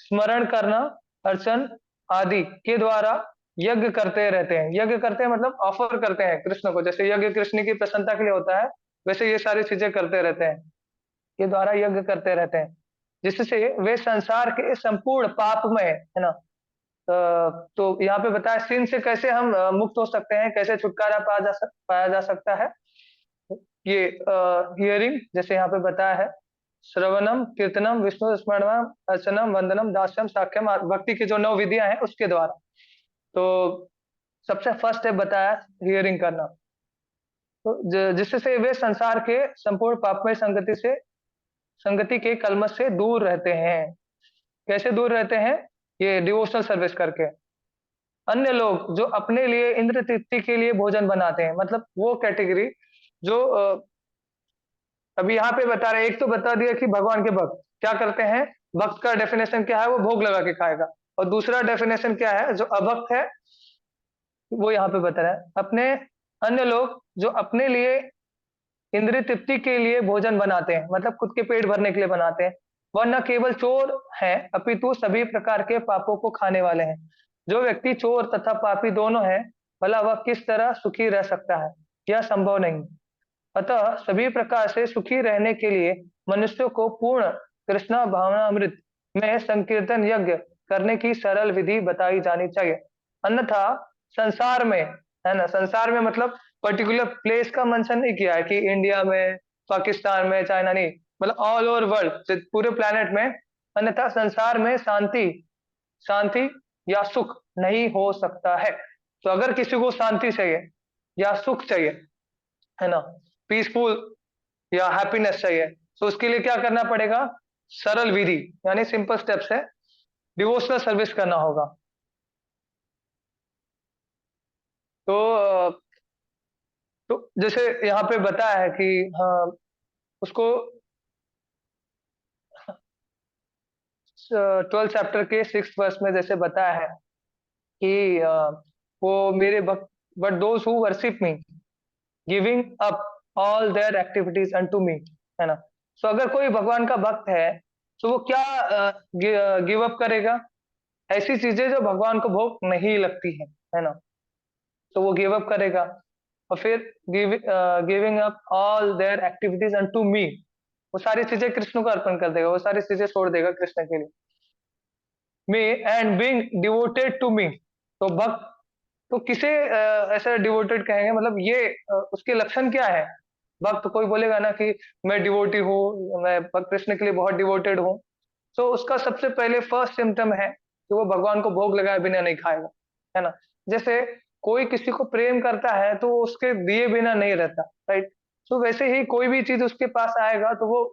स्मरण करना, अर्चन आदि के द्वारा यज्ञ करते रहते हैं। यज्ञ करते हैं मतलब ऑफर करते हैं कृष्ण को, जैसे यज्ञ कृष्ण की प्रसन्नता के लिए होता है, वैसे ये सारी चीजें करते रहते हैं, के द्वारा यज्ञ करते रहते हैं, जिससे वे संसार के संपूर्ण पाप में, है ना। तो यहाँ पे बताया सिन से कैसे हम मुक्त हो सकते हैं, कैसे छुटकारा पाया जा सकता है। ये हियरिंग जैसे यहाँ पे बताया है, श्रवणम, कीर्तनम, विष्णु स्मरणम, अर्चनम, वंदनम, दास्यम, साख्यम, भक्ति की जो 9 विधियां हैं उसके द्वारा। तो सबसे फर्स्ट है बताया हियरिंग करना, तो जिससे वे संसार के संपूर्ण पापमय संगति के कलमश से दूर रहते हैं। कैसे दूर रहते हैं, ये डिवोशनल सर्विस करके। अन्य लोग जो अपने लिए इंद्र तृप्ति के लिए भोजन बनाते हैं, मतलब वो कैटेगरी जो अभी यहाँ पे बता रहे हैं, एक तो बता दिया कि भगवान के भक्त क्या करते हैं, भक्त का डेफिनेशन क्या है, वो भोग लगा के खाएगा। और दूसरा डेफिनेशन क्या है, जो अभक्त है वो यहाँ पे बता रहा है, अपने अन्य लोग जो अपने लिए इंद्रिय तृप्ति के लिए भोजन बनाते हैं, मतलब खुद के पेट भरने के लिए बनाते हैं, वह न केवल चोर हैं अपितु सभी प्रकार के पापों को खाने वाले हैं। जो व्यक्ति चोर तथा पापी दोनों है, भला वह किस तरह सुखी रह सकता है, यह संभव नहीं। अतः सभी प्रकार से सुखी रहने के लिए मनुष्य को पूर्ण कृष्णा भावनामृत में संकीर्तन यज्ञ करने की सरल विधि बताई जानी चाहिए। अन्यथा संसार में, है ना, संसार में मतलब पर्टिकुलर प्लेस का मेंशन नहीं किया है कि इंडिया में, पाकिस्तान में, चाइना, नहीं, मतलब ऑल ओवर वर्ल्ड, पूरे प्लेनेट में। अन्यथा संसार में शांति शांति या सुख नहीं हो सकता है। तो अगर किसी को शांति चाहिए या सुख चाहिए, है ना, पीसफुल या हैप्पीनेस चाहिए, तो उसके लिए क्या करना पड़ेगा, सरल विधि यानी सिंपल स्टेप्स है, डिवोशनल सर्विस करना होगा। तो जैसे यहाँ पे बताया है कि हाँ, उसको 12 चैप्टर के 6 वर्स में जैसे बताया है कि वो मेरे भक्त, but those who worship me giving up all their activities unto me, है ना। तो अगर कोई भगवान का भक्त है तो वो क्या गिव अप करेगा, ऐसी चीजें जो भगवान को भोग नहीं लगती है ना, तो वो गिव अप करेगा। और फिर giving up all their activities unto me, वो सारी चीजें कृष्ण को अर्पण कर देगा, वो सारी चीजें छोड़ देगा कृष्ण के लिए। Me and being devoted to me, तो भक्त तो किसे ऐसा डिवोटेड कहेंगे, मतलब ये उसके लक्षण क्या है। भक्त कोई बोलेगा ना कि मैं डिवोटी हूँ, मैं कृष्ण के लिए बहुत डिवोटेड हूँ, तो उसका सबसे पहले फर्स्ट सिम्टम है कि वो भगवान को भोग लगाए बिना नहीं खाएगा, है ना। जैसे कोई किसी को प्रेम करता है तो वो उसके दिए बिना नहीं रहता, राइट। तो वैसे ही कोई भी चीज उसके पास आएगा तो वो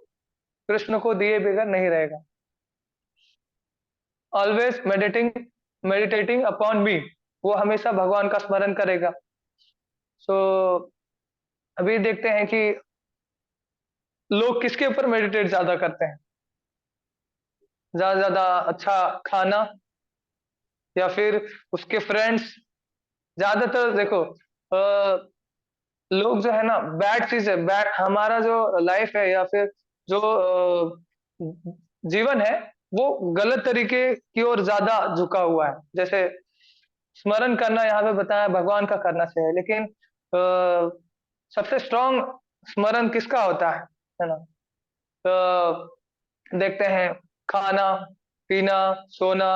कृष्ण को दिए बगैर नहीं रहेगा। ऑलवेज मेडिटेटिंग अपॉन मी, वो हमेशा भगवान का स्मरण करेगा। सो अभी देखते हैं कि लोग किसके ऊपर मेडिटेट ज्यादा करते हैं, ज्यादा अच्छा खाना या फिर उसके फ्रेंड्स। ज्यादातर देखो लोग जो है ना, बैड चीज है, बैड हमारा जो लाइफ है या फिर जो जीवन है, वो गलत तरीके की ओर ज्यादा झुका हुआ है। जैसे स्मरण करना यहाँ पे बताया भगवान का करना चाहिए, लेकिन सबसे स्ट्रांग स्मरण किसका होता है ना। तो देखते हैं खाना पीना सोना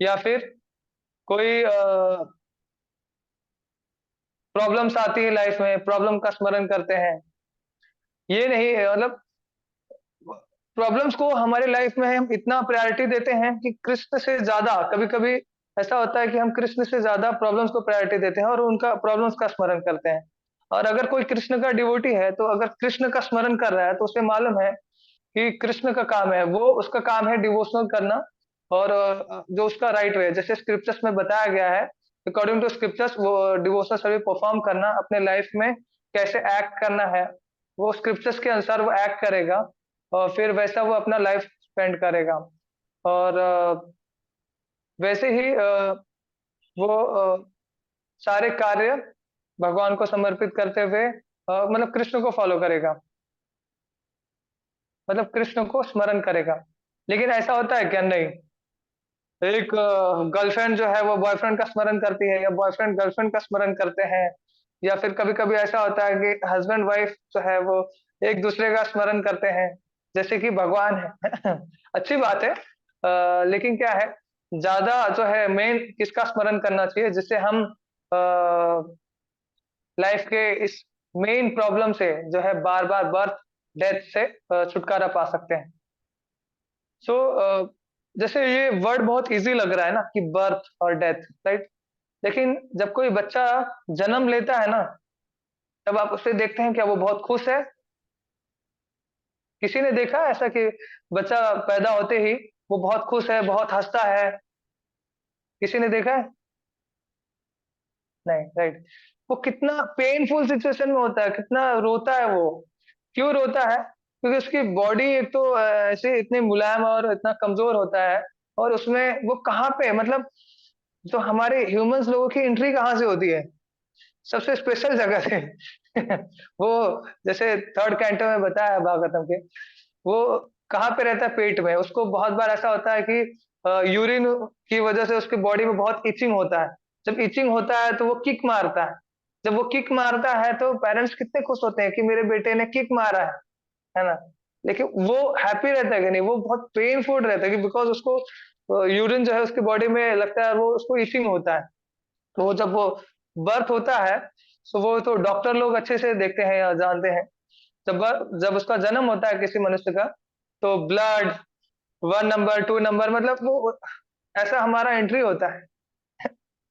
या फिर कोई प्रॉब्लम्स आती है लाइफ में, प्रॉब्लम का स्मरण करते हैं। ये नहीं मतलब प्रॉब्लम्स को हमारे लाइफ में हम इतना प्रायोरिटी देते हैं कि कृष्ण से ज्यादा, कभी कभी ऐसा होता है कि हम कृष्ण से ज्यादा प्रॉब्लम्स को प्रायोरिटी देते हैं और उनका प्रॉब्लम्स का स्मरण करते हैं। और अगर कोई कृष्ण का डिवोटी है तो अगर कृष्ण का स्मरण कर रहा है तो उसे मालूम है कि कृष्ण का काम है, वो उसका काम है डिवोशनल करना, और जो उसका राइट वे है, जैसे स्क्रिप्चर्स में बताया गया है, अकॉर्डिंग टू स्क्रिप्चर्स वो डिवोशनल सर्विस परफॉर्म करना, अपने लाइफ में कैसे एक्ट करना है, वो स्क्रिप्चर्स के अनुसार वो एक्ट करेगा और फिर वैसा वो अपना लाइफ स्पेंड करेगा। और वैसे ही वो सारे कार्य भगवान को समर्पित करते हुए मतलब कृष्ण को फॉलो करेगा, मतलब कृष्ण को स्मरण करेगा। लेकिन ऐसा होता है क्या, नहीं। एक गर्लफ्रेंड जो है वो बॉयफ्रेंड का स्मरण करती है या बॉयफ्रेंड गर्लफ्रेंड का स्मरण करते हैं, या फिर कभी कभी ऐसा होता है कि हस्बैंड वाइफ जो है वो एक दूसरे का स्मरण करते हैं जैसे कि भगवान है। अच्छी बात है, लेकिन क्या है, ज्यादा जो है मेन किसका स्मरण करना चाहिए, जिससे हम लाइफ के इस मेन प्रॉब्लम से जो है बार बार बर्थ डेथ से छुटकारा पा सकते हैं। सो जैसे ये वर्ड बहुत इजी लग रहा है ना कि बर्थ और डेथ, राइट। लेकिन जब कोई बच्चा जन्म लेता है ना, तब आप उसे देखते हैं क्या वो बहुत खुश है। किसी ने देखा है ऐसा कि बच्चा पैदा होते ही वो बहुत खुश है, बहुत हंसता है, किसी ने देखा है? नहीं, राइट। वो कितना पेनफुल सिचुएशन में होता है, कितना रोता है वो। क्यों रोता है? क्योंकि उसकी बॉडी एक तो ऐसे इतनी मुलायम और इतना कमजोर होता है, और उसमें वो कहाँ पे मतलब जो हमारे ह्यूमंस लोगों की एंट्री कहाँ से होती है, सबसे स्पेशल जगह से वो जैसे थर्ड कैंटो में बताया भागवतम के, वो कहाँ पे रहता है, पेट में। उसको बहुत बार ऐसा होता है कि यूरिन की वजह से उसकी बॉडी में बहुत इचिंग होता है। जब इचिंग होता है तो वो किक मारता है। जब वो किक मारता है तो पेरेंट्स कितने खुश होते हैं कि मेरे बेटे ने किक मारा है ना। लेकिन वो हैप्पी रहता है कि नहीं, वो बहुत पेनफुल रहता है कि बिकॉज उसको यूरिन जो है उसकी बॉडी में लगता है, वो उसको इचिंग होता है। तो वो जब वो बर्थ होता है, तो वो तो डॉक्टर लोग अच्छे से देखते हैं या जानते हैं। जब उसका जन्म होता है किसी मनुष्य का, तो ब्लड 1 नंबर 2 नंबर, मतलब वो ऐसा हमारा एंट्री होता है।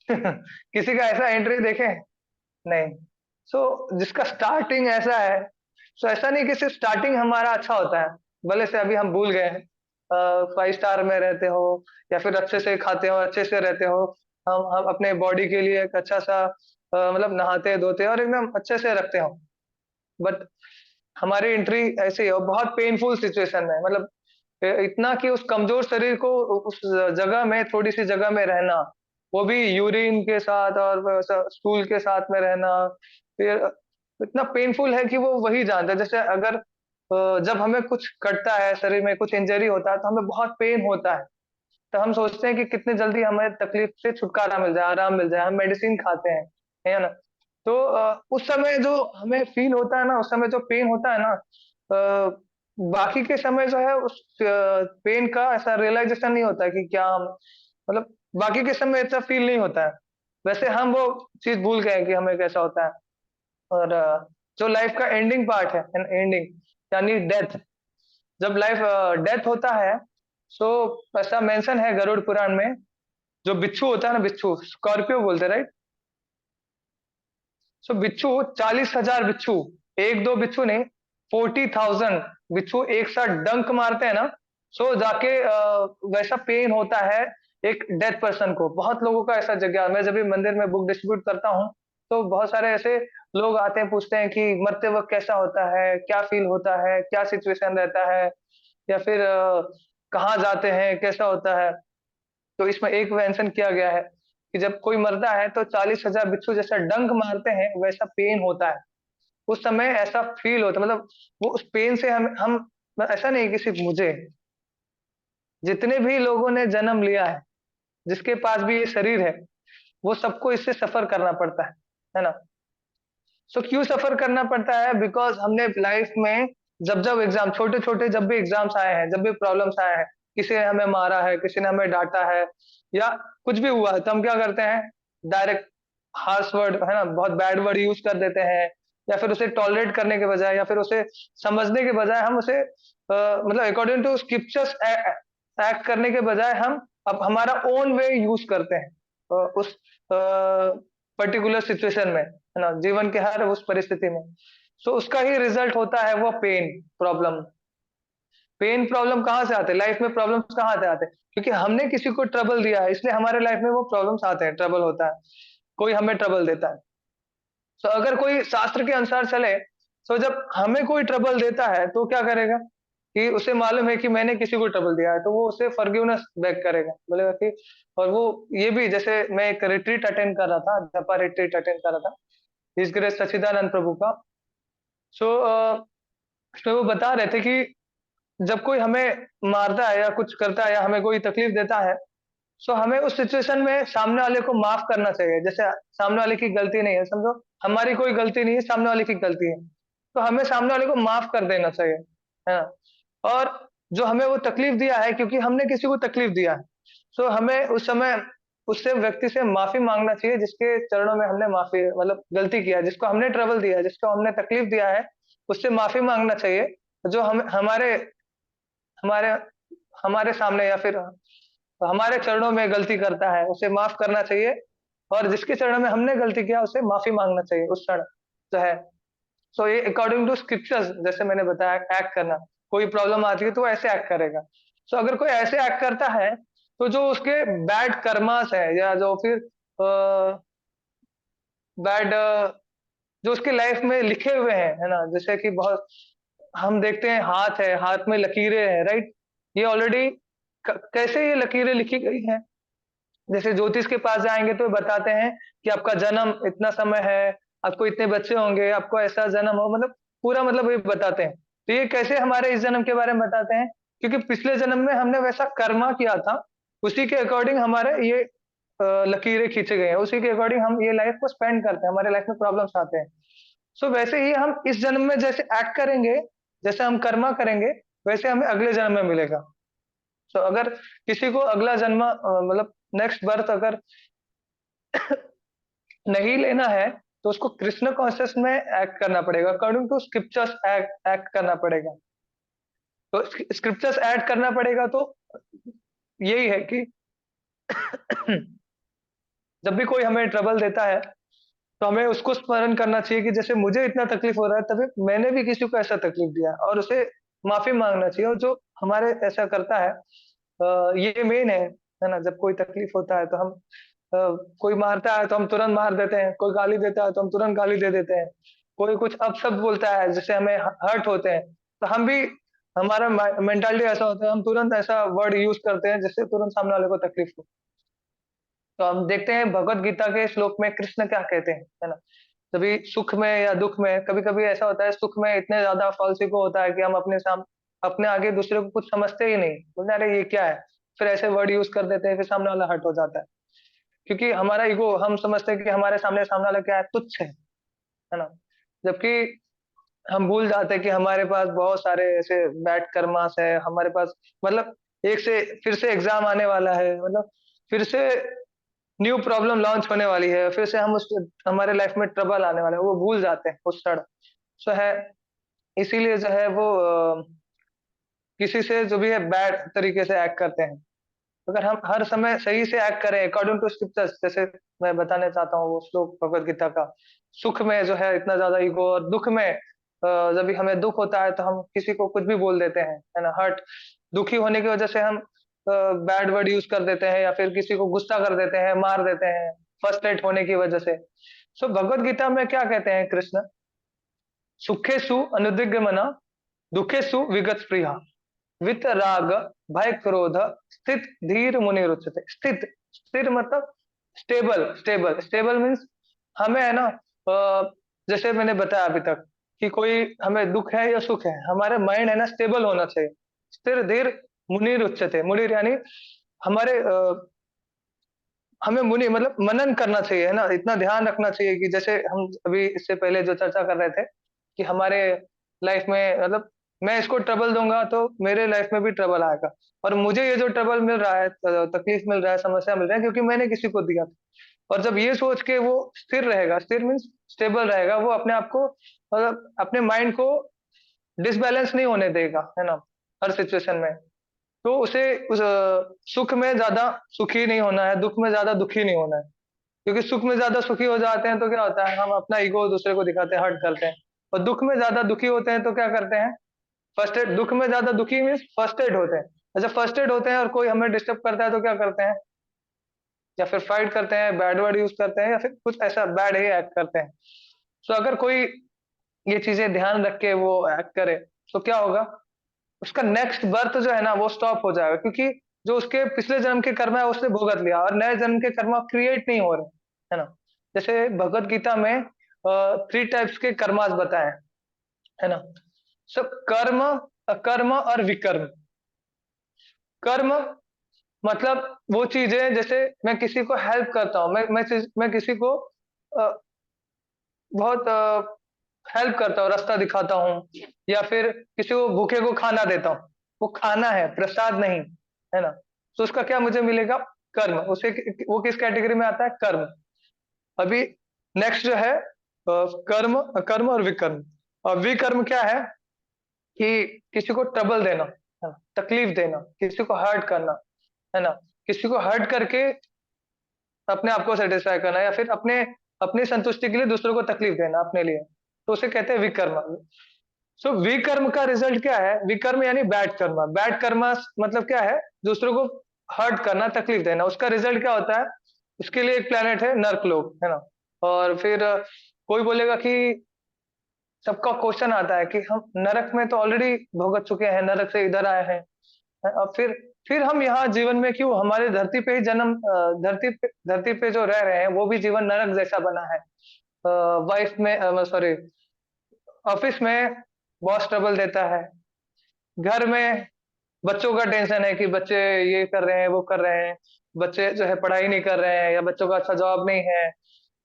किसी का ऐसा एंट्री देखे नहीं। जिसका स्टार्टिंग ऐसा है, ऐसा नहीं कि सिर्फ स्टार्टिंग हमारा अच्छा होता है, भले से अभी हम भूल गए हैं, 5 स्टार में रहते हो या फिर अच्छे से खाते हो, अच्छे से रहते हो, हम अपने बॉडी के लिए एक अच्छा सा मतलब नहाते धोते और एकदम अच्छे से रखते हो, बट हमारी एंट्री ऐसे ही हो बहुत पेनफुल सिचुएशन में, मतलब इतना कि उस कमजोर शरीर को उस जगह में, थोड़ी सी जगह में रहना, वो भी यूरिन के साथ और स्टूल के साथ में रहना, फिर इतना पेनफुल है कि वो वही जानता है। जैसे अगर जब हमें कुछ कटता है, शरीर में कुछ इंजरी होता है, तो हमें बहुत पेन होता है, तो हम सोचते हैं कि कितने जल्दी हमें तकलीफ से छुटकारा मिल जाए, आराम मिल जाए, हम मेडिसिन खाते हैं, है ना। तो उस समय जो हमें फील होता है ना, उस समय जो पेन होता है ना, बाकी के समय जो है उस पेन का ऐसा रियलाइजेशन नहीं होता है कि क्या मतलब बाकी के समय ऐसा फील नहीं होता है। वैसे हम वो चीज भूल गए हैं कि हमें कैसा होता है। और जो लाइफ का एंडिंग पार्ट है, एंडिंग यानी डेथ, जब लाइफ डेथ होता है, सो ऐसा मेंशन है गरुड़ पुराण में, जो बिच्छू होता है ना, बिच्छू स्कॉर्पियो बोलते, राइट। बिच्छू 40,000 बिच्छू, एक दो बिच्छू नहीं, 40,000 बिच्छू एक साथ डंक मारते हैं ना, जाके वैसा पेन होता है एक डेथ पर्सन को। बहुत लोगों का ऐसा जगह, मैं जब भी मंदिर में बुक डिस्ट्रीब्यूट करता हूँ, तो बहुत सारे ऐसे लोग आते हैं, पूछते हैं कि मरते वक्त कैसा होता है, क्या फील होता है, क्या सिचुएशन रहता है, या फिर कहाँ जाते हैं, कैसा होता है। तो इसमें एक मेंशन किया गया है कि जब कोई मरता है तो 40,000 बिच्छू जैसा डंक मारते हैं, वैसा पेन होता है। उस समय ऐसा फील होता है, मतलब वो उस पेन से हम ऐसा नहीं कि सिर्फ मुझे, जितने भी लोगों ने जन्म लिया है, जिसके पास भी ये शरीर है, वो सबको इससे सफर करना पड़ता है ना। क्यों सफर करना पड़ता है? बिकॉज हमने लाइफ में जब जब एग्जाम, छोटे छोटे जब भी एग्जाम्स आए हैं, जब भी प्रॉब्लम्स आए हैं, किसी ने हमें मारा है, किसी ने हमें डांटा है, या कुछ भी हुआ है, तो हम क्या करते हैं, डायरेक्ट हार्श वर्ड, है ना, बहुत बैड वर्ड यूज कर देते हैं, या फिर उसे टॉलरेट करने के बजाय, या फिर उसे समझने के बजाय, हम उसे मतलब अकॉर्डिंग टू स्क्रिप्चर्स एक्ट करने के बजाय हम अब हमारा ओन वे यूज करते हैं उस पर्टिकुलर सिचुएशन में, है ना, जीवन के हर उस परिस्थिति में। उसका ही रिजल्ट होता है वो पेन प्रॉब्लम। पेन प्रॉब्लम कहाँ से आते हैं, लाइफ में प्रॉब्लम्स कहाँ से आते हैं? क्योंकि हमने किसी को ट्रबल दिया है, इसलिए हमारे लाइफ में वो प्रॉब्लम्स आते हैं, ट्रबल होता है, कोई हमें ट्रबल देता है। अगर कोई शास्त्र के अनुसार चले, जब हमें कोई ट्रबल देता है तो क्या करेगा कि उसे मालूम है कि मैंने किसी को ट्रबल दिया है, तो वो उसे फॉरगिवनेस बेग करेगा, बोलेगा कि, और वो ये भी, जैसे मैं एक रिट्रीट अटेंड कर रहा था, जपा रिट्रीट अटेंड कर रहा था हिज ग्रेस सच्चिदानंद प्रभु का। सो उसमें वो बता रहे थे कि जब कोई हमें मारता है या कुछ करता है या हमें कोई तकलीफ देता है, हमें उस सिचुएशन में सामने वाले को माफ करना चाहिए। जैसे सामने वाले की गलती नहीं है, समझो हमारी कोई गलती नहीं है, सामने वाले की गलती है, तो हमें सामने वाले को माफ कर देना चाहिए, है ना। और जो हमें वो तकलीफ दिया है, क्योंकि हमने किसी को तकलीफ दिया है, हमें उस समय उससे व्यक्ति से माफी मांगना चाहिए, जिसके चरणों में हमने माफी मतलब गलती किया है, जिसको हमने ट्रबल दिया है, जिसको हमने तकलीफ दिया है, उससे माफी मांगना चाहिए। जो हम हमारे हमारे हमारे सामने या फिर हमारे चरणों में गलती करता है, उसे माफ करना चाहिए, और जिसके चरणों में हमने गलती किया उसे माफी मांगना चाहिए उस क्षण जो है। ये अकॉर्डिंग टू स्क्रिप्चर्स, जैसे मैंने बताया, एक्ट करना, कोई प्रॉब्लम आती है तो वो ऐसे एक्ट करेगा। अगर कोई ऐसे एक्ट करता है, तो जो उसके बैड कर्मास है, या जो फिर बैड जो उसकी लाइफ में लिखे हुए हैं, है ना, जैसे कि बहुत हम देखते हैं हाथ है, हाथ में लकीरें हैं, राइट? ये ऑलरेडी कैसे ये लकीरें लिखी गई हैं? जैसे ज्योतिष के पास जाएंगे तो बताते हैं कि आपका जन्म इतना समय है, आपको इतने बच्चे होंगे, आपको ऐसा जन्म हो, मतलब पूरा मतलब ये बताते हैं। तो ये कैसे हमारे इस जन्म के बारे में बताते हैं? क्योंकि पिछले जन्म में हमने वैसा कर्मा किया था, उसी के अकॉर्डिंग हमारे ये लकीरें खींचे गए हैं, उसी के अकॉर्डिंग हम ये लाइफ को स्पेंड करते हैं, हमारे लाइफ में प्रॉब्लम्स आते हैं। सो वैसे ही हम इस जन्म में जैसे एक्ट करेंगे, जैसे हम कर्मा करेंगे, वैसे हमें अगले जन्म में मिलेगा। सो अगर किसी को अगला जन्म मतलब नेक्स्ट बर्थ अगर नहीं लेना है, तो उसको कृष्ण कॉन्शियस में एक्ट करना पड़ेगा, अकॉर्डिंग टू स्क्रिप्चर्स एक्ट करना पड़ेगा। तो स्क्रिप्चर्स ऐड करना पड़ेगा, तो यही है कि जब भी कोई हमें ट्रबल देता है, तो हमें उसको स्मरण करना चाहिए कि जैसे मुझे इतना तकलीफ हो रहा है, तभी मैंने भी किसी को ऐसा तकलीफ दिया है, और उसे माफी मांगना चाहिए। और जो हमारे ऐसा करता है, ये मेन है ना? जब कोई तकलीफ होता है तो हम कोई मारता है तो हम तुरंत मार देते हैं, कोई गाली देता है तो हम तुरंत गाली दे देते हैं, कोई कुछ अपशब्द बोलता है जिससे हमें हर्ट होते हैं, तो हम भी, हमारा मेंटालिटी ऐसा होता है, हम तुरंत ऐसा वर्ड यूज करते हैं जिससे तुरंत सामने वाले को तकलीफ हो। तो हम देखते हैं भगवत गीता के श्लोक में कृष्ण क्या कहते हैं, है ना? कभी सुख में या दुख में, कभी कभी ऐसा होता है सुख में इतने ज्यादा फॉल्स ईगो होता है कि हम अपने आगे दूसरे को कुछ समझते ही नहीं, बोलते अरे ये क्या है, फिर ऐसे वर्ड यूज कर देते हैं, फिर सामने वाला हर्ट हो जाता है, क्योंकि हमारा ईगो, हम समझते हैं कि हमारे सामने वाला क्या है, तुच्छ है ना? जबकि हम भूल जाते हैं कि हमारे पास बहुत सारे ऐसे बैड कर्मास है हमारे पास, मतलब एक से फिर से एग्जाम आने वाला है, मतलब फिर से न्यू प्रॉब्लम लॉन्च होने वाली है, फिर से हम उस हमारे लाइफ में ट्रबल आने वाला है, वो भूल जाते हैं उस क्षण। सो है, इसीलिए जो है वो किसी से जो भी है बैड तरीके से एक्ट करते हैं। अगर हम हर समय सही से एक्ट करें अकॉर्डिंग टू स्क्रिप्चर्स, जैसे मैं बताना चाहता हूँ वो श्लोक भगवत गीता का, सुख में जो है इतना ज्यादा ईगो, और दुख में जब भी हमें दुख होता है तो हम किसी को कुछ भी बोल देते हैं, है ना? हर्ट, दुखी होने की वजह से हम बैड वर्ड यूज कर देते हैं, या फिर किसी को गुस्सा कर देते हैं, मार देते हैं, फ्रस्ट्रेट होने की वजह से। सो भगवत गीता में क्या कहते हैं कृष्ण? सुखेषु अनुद्विग्नमना, दुखेषु विगत स्पृहा, वित राग भय क्रोध, स्थित धीर मुनि रुच्यते। स्थित, स्थिर मतलब स्टेबल, स्टेबल, स्टेबल मीन्स हमें है ना, जैसे मैंने बताया अभी तक कि कोई हमें दुख है या सुख है, हमारे माइंड है ना स्टेबल होना चाहिए। स्थिर धीर मुनि रुच्यते, मुनि यानी हमारे हमें मुनि मतलब मनन करना चाहिए, है ना? इतना ध्यान रखना चाहिए कि जैसे हम अभी इससे पहले जो चर्चा कर रहे थे कि हमारे लाइफ में मतलब मैं इसको ट्रबल दूंगा तो मेरे लाइफ में भी ट्रबल आएगा, और मुझे ये जो ट्रबल मिल रहा है, तकलीफ मिल रहा है, समस्या मिल रहा है, क्योंकि मैंने किसी को दिया था। और जब ये सोच के वो स्थिर रहेगा, स्थिर मीन्स स्टेबल रहेगा, वो अपने आप को मतलब अपने माइंड को डिसबैलेंस नहीं होने देगा, है ना? हर सिचुएशन में। तो उसे उस सुख में ज्यादा सुखी नहीं होना है, दुख में ज्यादा दुखी नहीं होना है, क्योंकि सुख में ज्यादा सुखी हो जाते हैं तो क्या होता है, हम अपना ईगो दूसरे को दिखाते हैं, हर्ट करते हैं। और दुख में ज्यादा दुखी होते हैं तो क्या करते हैं, फर्स्ट एड, दुख में ज्यादा दुखी मीन्स फर्स्ट एड होते हैं। अच्छा, फर्स्ट एड होते हैं और कोई हमें डिस्टर्ब करता है तो क्या करते हैं, या फिर फाइट करते हैं, बैड वर्ड यूज करते हैं, या फिर कुछ ऐसा बैड ही एक्ट करते हैं। तो अगर कोई ये चीजें ध्यान रख के वो एक्ट करे, तो क्या होगा, उसका नेक्स्ट बर्थ जो है ना वो स्टॉप हो जाएगा, क्योंकि जो उसके पिछले जन्म के कर्म है उसने भुगत लिया, और नए जन्म के कर्म क्रिएट नहीं हो रहे, है ना? जैसे भगवत गीता में 3 टाइप्स के कर्मास बताए हैं, है ना? सब कर्म, अकर्म और विकर्म। कर्म मतलब वो चीजें, जैसे मैं किसी को हेल्प करता हूँ, मैं किसी को अ, बहुत हेल्प करता हूँ, रास्ता दिखाता हूँ, या फिर किसी को भूखे को खाना देता हूँ, वो खाना है, प्रसाद नहीं, है ना? तो उसका क्या मुझे मिलेगा, कर्म। उसे वो किस कैटेगरी में आता है, कर्म। अभी नेक्स्ट जो है कर्म, अकर्म और विकर्म। और विकर्म क्या है कि किसी को ट्रबल देना, है ना? तकलीफ देना, किसी को हर्ट करना, है ना? किसी को हर्ट करके अपने आप को सेटिस्फाई करना, या फिर अपने अपनी संतुष्टि के लिए दूसरों को तकलीफ देना अपने लिए, तो उसे कहते हैं विकर्म। सो विकर्म का रिजल्ट क्या है, विकर्म यानी बैड कर्म। बैड कर्म मतलब क्या है, दूसरों को हर्ट करना, तकलीफ देना। उसका रिजल्ट क्या होता है, उसके लिए एक प्लेनेट है नर्क लोक, है ना? और फिर कोई बोलेगा कि सबका क्वेश्चन आता है कि हम नरक में तो ऑलरेडी भुगत चुके हैं, नरक से इधर आए हैं, अब फिर हम यहाँ जीवन में क्यों, हमारे धरती पे ही जन्म, धरती पे जो रह रहे हैं वो भी जीवन नरक जैसा बना है। वाइफ में सॉरी ऑफिस में बॉस ट्रबल देता है, घर में बच्चों का टेंशन है कि बच्चे ये कर रहे हैं वो कर रहे हैं, बच्चे जो है पढ़ाई नहीं कर रहे हैं, या बच्चों का अच्छा जॉब नहीं है,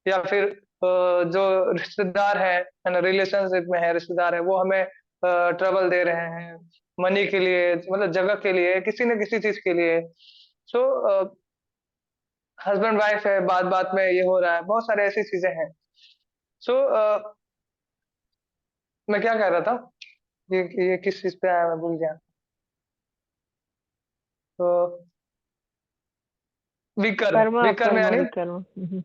या फिर जो रिश्तेदार है ना, रिलेशनशिप में है रिश्तेदार है, वो हमें ट्रबल दे रहे हैं मनी के लिए, मतलब जगह के लिए, किसी न किसी चीज के लिए। सो हस्बैंड वाइफ है, बात बात में ये हो रहा है, बहुत सारे ऐसी चीजें हैं। सो मैं क्या कह रहा था, ये किस चीज पे आया मैं भूल गया। तो कर्म विकर्म यानी, विकर्म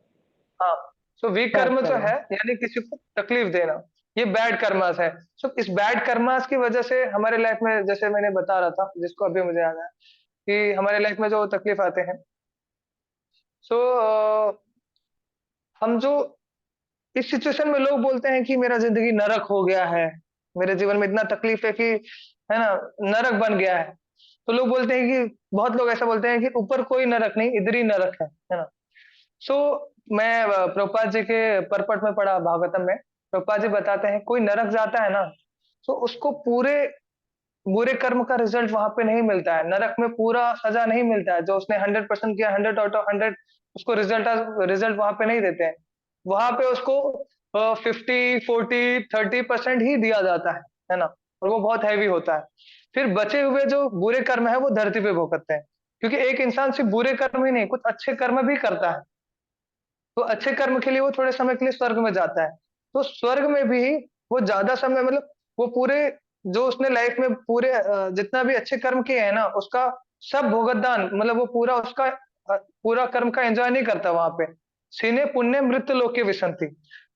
हाँ, सो विकर्म जो कर्म। है यानी किसी को तकलीफ देना, ये बैड कर्मास है। सो इस बैड कर्मास की वजह से हमारे लाइफ में, जैसे मैंने बता रहा था, जिसको अभी मुझे याद है कि हमारे लाइफ में जो तकलीफ आते हैं, सो हम जो इस सिचुएशन में लोग बोलते हैं कि मेरा जिंदगी नरक हो गया है, मेरे जीवन में इतना तकलीफ है कि, है ना, नरक बन गया है। तो लोग बोलते हैं कि, बहुत लोग ऐसा बोलते हैं कि ऊपर कोई नरक नहीं, इधर ही नरक है ना। सो मैं प्रभुपाद जी के परपट में पढ़ा, भागवतम में प्रभुपाद जी बताते हैं कोई नरक जाता है ना, तो उसको पूरे बुरे कर्म का रिजल्ट वहां पे नहीं मिलता है, नरक में पूरा सजा नहीं मिलता है, जो उसने 100% किया, 100 आउट ऑफ 100 उसको रिजल्ट वहां पे नहीं देते हैं। वहां पे उसको 50, 40, 30% ही दिया जाता है ना, और वो बहुत हैवी होता है। फिर बचे हुए जो बुरे कर्म है वो धरती पे भुगतते हैं, क्योंकि एक इंसान सिर्फ बुरे कर्म ही नहीं, कुछ अच्छे कर्म भी करता है, तो अच्छे कर्म के लिए वो थोड़े समय के लिए स्वर्ग में जाता है। तो स्वर्ग में भी वो ज्यादा समय, मतलब वो पूरे, जो उसने लाइफ में पूरे जितना भी अच्छे कर्म किए हैं ना, उसका सब भोगदान, मतलब वो पूरा उसका पूरा कर्म का एंजॉय नहीं करता वहां पे। सीने पुण्य मृत्यु लोके विशंति,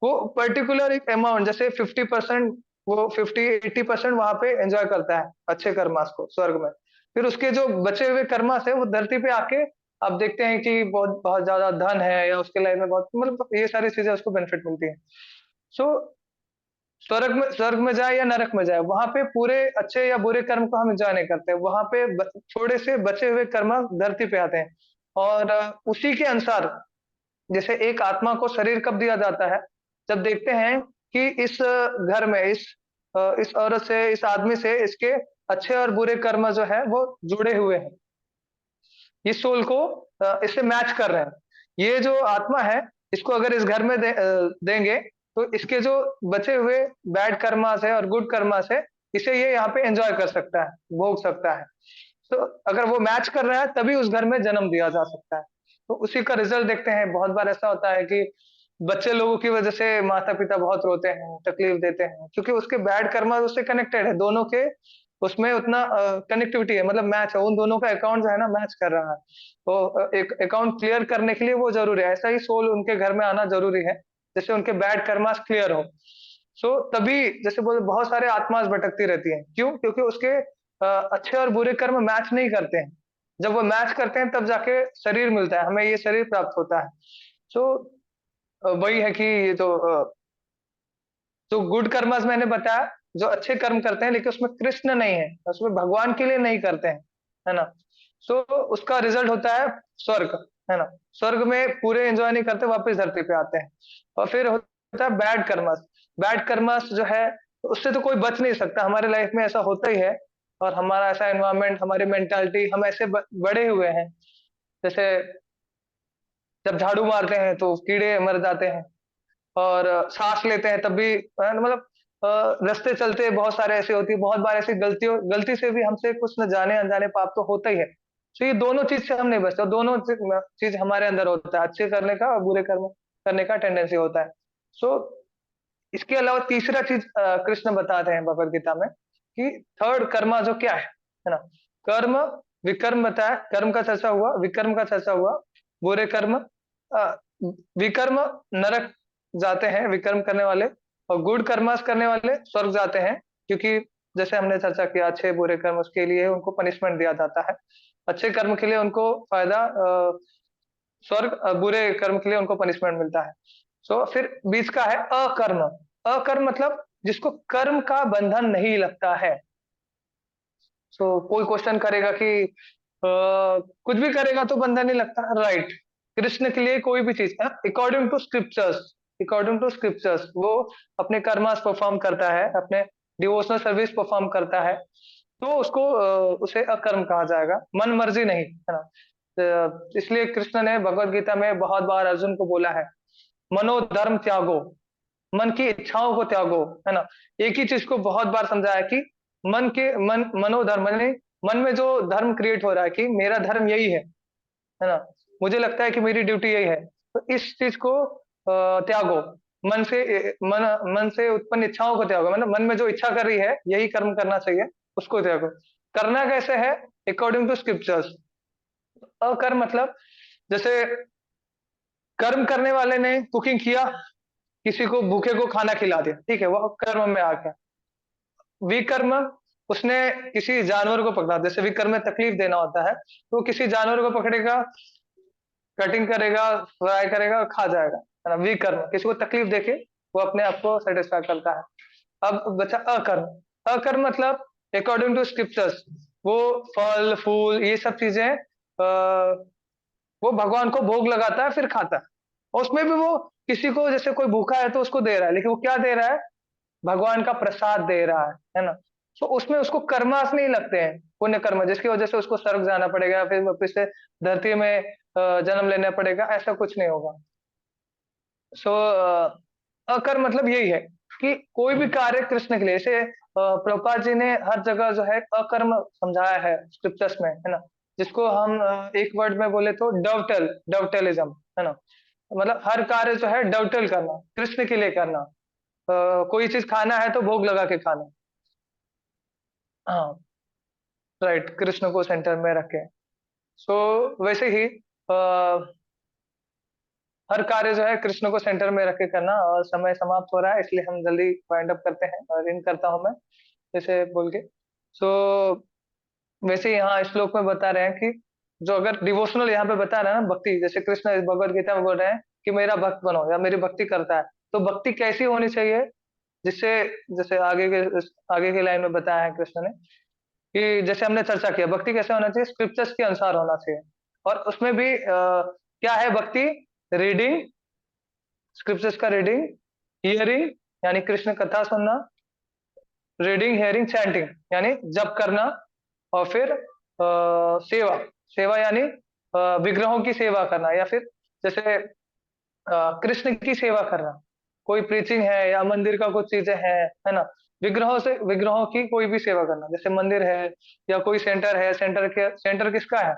वो पर्टिकुलर एक अमाउंट, जैसे 50%, वो 50-80% वहां पे एंजॉय करता है अच्छे कर्मास को स्वर्ग में। फिर उसके जो बचे हुए कर्मास है वो धरती पे आके आप देखते हैं कि बहुत बहुत ज्यादा धन है, या उसके लाइफ में बहुत, मतलब ये सारी चीजें उसको बेनिफिट मिलती है। सो स्वर्ग में जाए या नरक में जाए, वहां पे पूरे अच्छे या बुरे कर्म को हम एंजॉय नहीं करते, वहां पे थोड़े से बचे हुए कर्म धरती पे आते हैं। और उसी के अनुसार, जैसे एक आत्मा को शरीर कब दिया जाता है, जब देखते हैं कि इस घर में, इस औरत से, इस आदमी से इसके अच्छे और बुरे कर्म जो है वो जुड़े हुए हैं, इस सोल को इससे मैच कर रहे हैं। ये जो आत्मा है, इसको अगर इस घर में देंगे, तो इसके जो बचे हुए बैड कर्मास है और गुड कर्मास है, इसे ये यहाँ पे एंजॉय कर सकता है, भोग सकता है। तो अगर वो मैच कर रहा है तभी उस घर में जन्म दिया जा सकता है। तो उसी का रिजल्ट देखते हैं, बहुत बार ऐसा होता है कि बच्चे लोगों की वजह से माता पिता बहुत रोते हैं, तकलीफ देते हैं, क्योंकि उसके बैड कर्मा उससे कनेक्टेड है, दोनों के उसमें उतना कनेक्टिविटी है, मतलब मैच है, उन दोनों का अकाउंट जो है ना मैच कर रहा है। तो एक अकाउंट क्लियर करने के लिए वो जरूरी है, ऐसा ही सोल उनके घर में आना जरूरी है, जैसे उनके बैड कर्मास क्लियर हो। सो तभी, जैसे बोले, बहुत सारे आत्मास भटकती रहती हैं, क्यों? क्योंकि उसके अच्छे और बुरे कर्म मैच नहीं करते हैं। जब वो मैच करते हैं तब जाके शरीर मिलता है, हमें ये शरीर प्राप्त होता है। सो वही है कि ये जो गुड कर्मस मैंने बताया, जो अच्छे कर्म करते हैं, लेकिन उसमें कृष्ण नहीं है, उसमें भगवान के लिए नहीं करते हैं, है ना। सो उसका रिजल्ट होता है स्वर्ग, है ना। स्वर्ग में पूरे एंजॉय नहीं करते, वापस धरती पे आते हैं। और फिर होता है बैड कर्मस। बैड कर्मस जो है, उससे तो कोई बच नहीं सकता, हमारे लाइफ में ऐसा होता ही है, और हमारा ऐसा एनवायरमेंट, हमारी मेंटालिटी, हम ऐसे बड़े हुए हैं। जैसे जब झाड़ू मारते हैं तो कीड़े मर जाते हैं, और सांस लेते हैं तब भी, मतलब रास्ते चलते बहुत सारे ऐसे होती है, बहुत बार ऐसी गलती से भी हमसे कुछ न जाने अनजाने पाप तो होता ही है। तो ये दोनों चीज से हम नहीं बचते, दोनों चीज हमारे अंदर होता है, अच्छे करने का और बुरे कर्म करने का टेंडेंसी होता है। सो इसके अलावा तीसरा चीज कृष्ण बताते हैं भगवद गीता में, कि थर्ड कर्मा जो क्या है ना। कर्म विकर्म बताया, कर्म का चर्चा हुआ, विकर्म का चर्चा हुआ, बुरे कर्म, विकर्म नरक जाते हैं विकर्म करने वाले, और गुड कर्मास करने वाले स्वर्ग जाते हैं, क्योंकि जैसे हमने चर्चा किया, अच्छे बुरे कर्म उसके लिए उनको पनिशमेंट दिया जाता है, अच्छे कर्म के लिए उनको फायदा स्वर्ग, बुरे कर्म के लिए उनको पनिशमेंट मिलता है। सो फिर बीच का है अकर्म। अकर्म मतलब जिसको कर्म का बंधन नहीं लगता है। कोई क्वेश्चन करेगा कि कुछ भी करेगा तो बंधन नहीं लगता, राइट। कृष्ण के लिए कोई भी चीज अकॉर्डिंग टू स्क्रिप्चर्स वो अपने कर्मास परफॉर्म करता है, अपने डिवोशनल सर्विस परफॉर्म करता है, तो उसको उसे अकर्म कहा जाएगा, मन मर्जी नहीं, है ना। इसलिए कृष्ण ने भगवत गीता में बहुत बार अर्जुन को बोला है, मनोधर्म त्यागो, मन की इच्छाओं को त्यागो, है ना। एक ही चीज को बहुत बार समझाया कि मनोधर्म यानी मन में जो धर्म क्रिएट हो रहा है कि मेरा धर्म यही है ना, मुझे लगता है कि मेरी ड्यूटी यही है, तो इस चीज को त्यागो। मन से उत्पन्न इच्छाओं को त्यागो, मतलब मन में जो इच्छा कर रही है यही कर्म करना चाहिए, उसको त्यागो। करना कैसे है? According to scriptures. अकर्म मतलब जैसे कर्म करने वाले ने कुकिंग किया, किसी को भूखे को खाना खिला दिया, ठीक है, वो कर्म में आ गया। विकर्म, उसने किसी जानवर को पकड़ा, जैसे विकर्म में तकलीफ देना होता है, तो किसी जानवर को पकड़ेगा, कटिंग करेगा, फ्राई करेगा और खा जाएगा, है ना। विकर्म किसी को तकलीफ देके वो अपने आप को सेटिस्फाई करता है। अब बचा अकर्म। अकर्म मतलब अकॉर्डिंग टू स्क्रिप्चर्स, वो फल फूल ये सब चीजें वो भगवान को भोग लगाता है फिर खाता है, और उसमें भी वो किसी को, जैसे कोई भूखा है तो उसको दे रहा है, लेकिन वो क्या दे रहा है? भगवान का प्रसाद दे रहा है ना। तो उसमें उसको कर्मास नहीं लगते हैं, पुण्य कर्म, जिसकी वजह से उसको स्वर्ग जाना पड़ेगा, फिर वापस से धरती में जन्म लेना पड़ेगा, ऐसा कुछ नहीं होगा। अकर्म मतलब यही है कि कोई भी कार्य कृष्ण के लिए, जैसे प्रभुपाद जी ने हर जगह जो है अकर्म समझाया है स्क्रिप्चर्स में, है ना, जिसको हम एक वर्ड में बोले तो डवटेलिज्म, है ना। मतलब हर कार्य जो है डवटेल करना, कृष्ण के लिए करना। कोई चीज खाना है तो भोग लगा के खाना, हाँ, राइट, कृष्ण को सेंटर में रखे। वैसे ही हर कार्य जो है कृष्ण को सेंटर में रख के करना। और समय समाप्त हो रहा है, इसलिए हम जल्दी वाइंड अप करते हैं और इन करता हूं मैं जैसे बोल के। वैसे यहाँ श्लोक में बता रहे हैं कि जो अगर डिवोशनल यहाँ पे बता रहे हैं ना, भक्ति, जैसे कृष्ण इस भगवत गीता में बोल रहे हैं कि मेरा भक्त बनो या मेरी भक्ति करता है, तो भक्ति कैसी होनी चाहिए, जिससे जैसे आगे के लाइन में बताया है कृष्ण ने कि जैसे हमने चर्चा किया, भक्ति कैसे होना चाहिए? स्क्रिप्चर्स के अनुसार होना चाहिए। और उसमें भी क्या है भक्ति? रीडिंग, स्क्रिप्चर्स का रीडिंग, हियरिंग यानी कृष्ण कथा सुनना, रीडिंग, हियरिंग, चैंटिंग यानी जप करना, और फिर सेवा, सेवा यानी विग्रहों की सेवा करना, या फिर जैसे कृष्ण की सेवा करना, कोई प्रीचिंग है या मंदिर का कुछ चीजें हैं, है ना, विग्रहों की कोई भी सेवा करना, जैसे मंदिर है या कोई सेंटर है, सेंटर किसका है?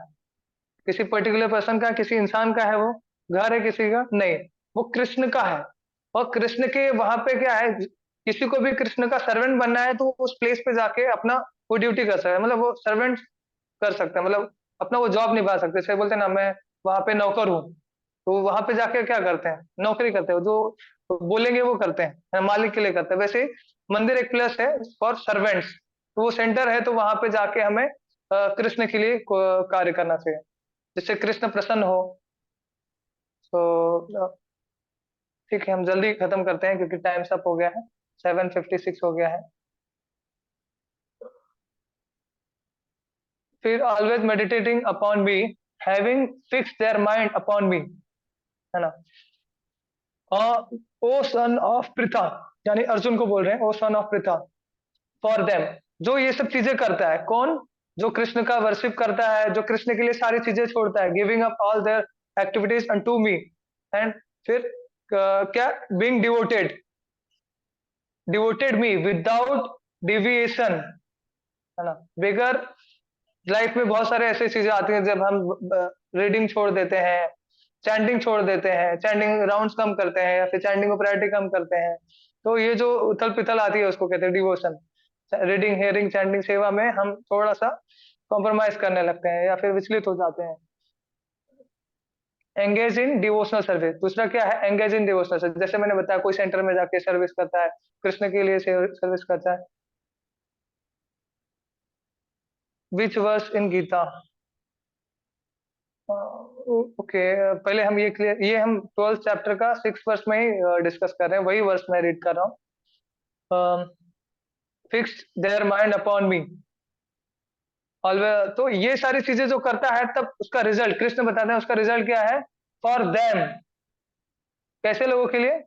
किसी पर्टिकुलर पर्सन का, किसी इंसान का है, वो घर है किसी का नहीं, वो कृष्ण का है। और कृष्ण के वहां पे क्या है, किसी को भी कृष्ण का सर्वेंट बनना है तो उस प्लेस पे जाके अपना वो ड्यूटी कर सकता है, मतलब वो सर्वेंट कर सकता है, मतलब अपना वो जॉब निभा सकते हैं। जैसे बोलते हैं ना, मैं वहां पे नौकर हूँ, तो वहां पे जाके क्या करते हैं? नौकरी करते हैं, जो बोलेंगे वो करते हैं, मालिक के लिए करते हैं। वैसे ही मंदिर एक प्लेस है फॉर सर्वेंट्स, तो वो सेंटर है, तो वहां पे जाके हमें कृष्ण के लिए कार्य करना चाहिए, जिससे कृष्ण प्रसन्न हो। तो ठीक है, हम जल्दी खत्म करते हैं क्योंकि टाइम अप हो गया है, 7:56 हो गया है। फिर always meditating upon me, having fix their mind upon मी, है ना। ओ सन ऑफ पृथा, यानी अर्जुन को बोल रहे हैं, O son of Pritha, for them, जो ये सब चीजें करता है, कौन? जो कृष्ण का वर्शिप करता है, जो कृष्ण के लिए सारी चीजें छोड़ता है, giving up all their activities unto me, and फिर क्या? Being devoted me without deviation, है ना। बेगर लाइफ में बहुत सारे ऐसी चीजें आती हैं जब हम रीडिंग छोड़ देते हैं, चैंटिंग छोड़ देते हैं, चैंटिंग राउंड्स कम करते हैं, या फिर चैंटिंग को प्रायोरिटी कम करते हैं, तो ये जो उथल पिथल आती है उसको कहते हैं डिवोशन। रीडिंग, हियरिंग, चैंटिंग सेवा में हम थोड़ा सा कॉम्प्रोमाइज करने लगते हैं या फिर विचलित हो जाते हैं। एंगेज इन डिवोशनल सर्विस, दूसरा क्या है? एंगेज इन डिवोशनल सर्विस, जैसे मैंने बताया कोई सेंटर में जाके सर्विस करता है, कृष्ण के लिए सर्विस करता है। विच वर्स इन गीता? ओके, पहले हम ये क्लियर, ये हम 12th चैप्टर का 6th वर्स में ही डिस्कस कर रहे हैं, वही वर्स मैं रीड कर रहा हूँ। Fix their mind upon me always. तो ये सारी चीजें जो करता है तब उसका रिजल्ट कृष्ण बताते हैं, उसका रिजल्ट क्या है? फॉर देम, कैसे लोगों के लिए?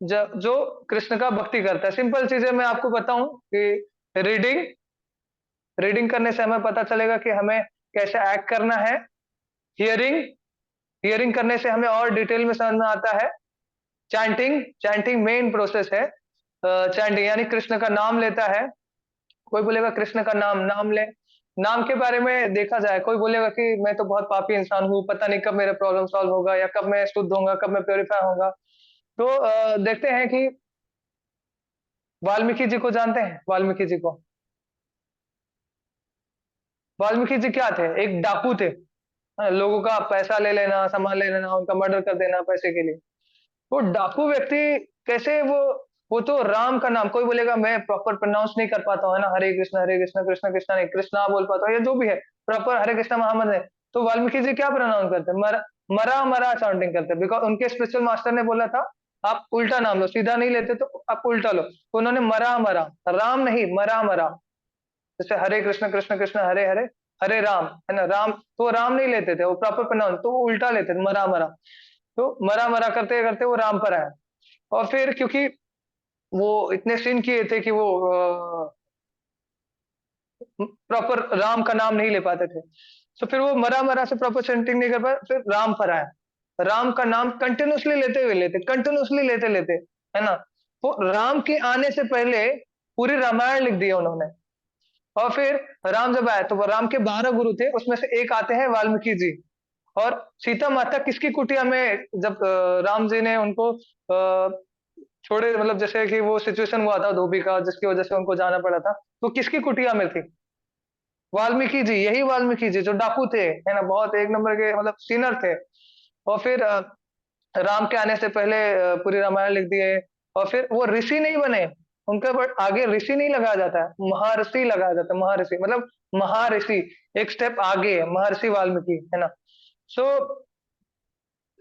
जो कृष्ण का भक्ति करता है। सिंपल चीजें मैं आपको बताऊं कि रीडिंग रीडिंग करने से हमें पता चलेगा कि हमें कैसे एक्ट करना है। हियरिंग हियरिंग करने से हमें और डिटेल में समझ में आता है। चैंटिंग मेन प्रोसेस है। चैंटिंग यानी कृष्ण का नाम लेता है। कोई बोलेगा कृष्ण का नाम ले, नाम के बारे में देखा जाए, कोई बोलेगा कि मैं तो बहुत पापी इंसान हूँ, पता नहीं कब मेरा प्रॉब्लम सॉल्व होगा या कब मैं शुद्ध होगा, कब मैं प्योरीफाई होगा। तो देखते हैं कि वाल्मीकि जी को जानते हैं? वाल्मीकि जी को, वाल्मीकि जी क्या थे? एक डाकू थे। लोगों का पैसा ले लेना, सामान ले लेना, उनका मर्डर कर देना पैसे के लिए। वो डाकू व्यक्ति कैसे वो तो राम का नाम, कोई बोलेगा मैं प्रॉपर प्रोनाउंस नहीं कर पाता हूँ, है ना, हरे कृष्ण कृष्ण कृष्ण नहीं, कृष्णा बोल पाता हूँ, या जो भी है प्रॉपर हरे कृष्ण मोहम्मद है। तो वाल्मीकि जी क्या प्रोनाउंस करते हैं? मरा मरा चाउंटिंग करते हैं। बिकॉज उनके स्पिरिचुअल मास्टर ने बोला था आप उल्टा नाम लो, सीधा नहीं लेते तो आप उल्टा लो। तो उन्होंने मरा मरा, राम नहीं मरा मरा, जैसे हरे कृष्ण कृष्ण कृष्ण हरे हरे, हरे राम, है ना, राम तो राम नहीं लेते थे वो प्रॉपर प्रोनाउंस, तो वो उल्टा लेते थे, मरा मरा। तो मरा मरा करते करते वो राम पर आया। और फिर क्योंकि वो इतने सीन किए थे कि वो प्रॉपर राम का नाम नहीं ले पाते थे, तो फिर वो मरा मरा से प्रॉपर चैंटिंग नहीं कर पाए, फिर राम पर आया। राम का नाम कंटिन्यूसली कंटिन्यूसली लेते लेते, है ना, वो राम के आने से पहले पूरी रामायण लिख दिया उन्होंने। और फिर राम जब आए तो वो राम के 12 गुरु थे, उसमें से एक आते हैं वाल्मीकि जी। और सीता माता किसकी कुटिया में, जब राम जी ने उनको छोड़े, मतलब जैसे कि वो सिचुएशन हुआ था धोबी का जिसकी वजह से उनको जाना पड़ा था, तो किसकी कुटिया में थी? वाल्मीकि जी, यही वाल्मीकि जी जो डाकू थे, है ना, बहुत एक नंबर के मतलब सीनर थे। और फिर राम के आने से पहले पूरी रामायण लिख दिए। और फिर वो ऋषि नहीं बने, उनके बट आगे ऋषि नहीं लगाया जाता है, महर्षि लगाया जाता है। महर्षि मतलब महर्षि, एक स्टेप आगे महर्षि वाल्मीकि, है ना। सो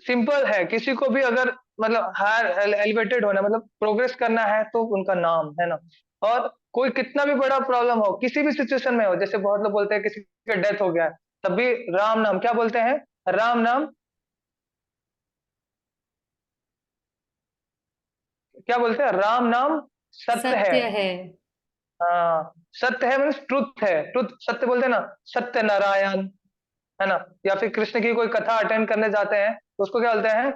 सिंपल है, किसी को भी अगर मतलब हायर एलिवेटेड होना मतलब प्रोग्रेस करना है तो उनका नाम, है ना। और कोई कितना भी बड़ा प्रॉब्लम हो, किसी भी सिचुएशन में हो, जैसे बहुत लोग बोलते हैं किसी का डेथ हो गया है, तब भी राम नाम, क्या बोलते हैं? राम नाम, क्या बोलते हैं? राम नाम सत्य है। सत्य है। हाँ, सत्य है मीन्स ट्रुथ है, ट्रुथ, सत्य बोलते हैं ना, सत्य नारायण, है ना। या फिर कृष्ण की कोई कथा अटेंड करने जाते हैं तो उसको क्या बोलते हैं?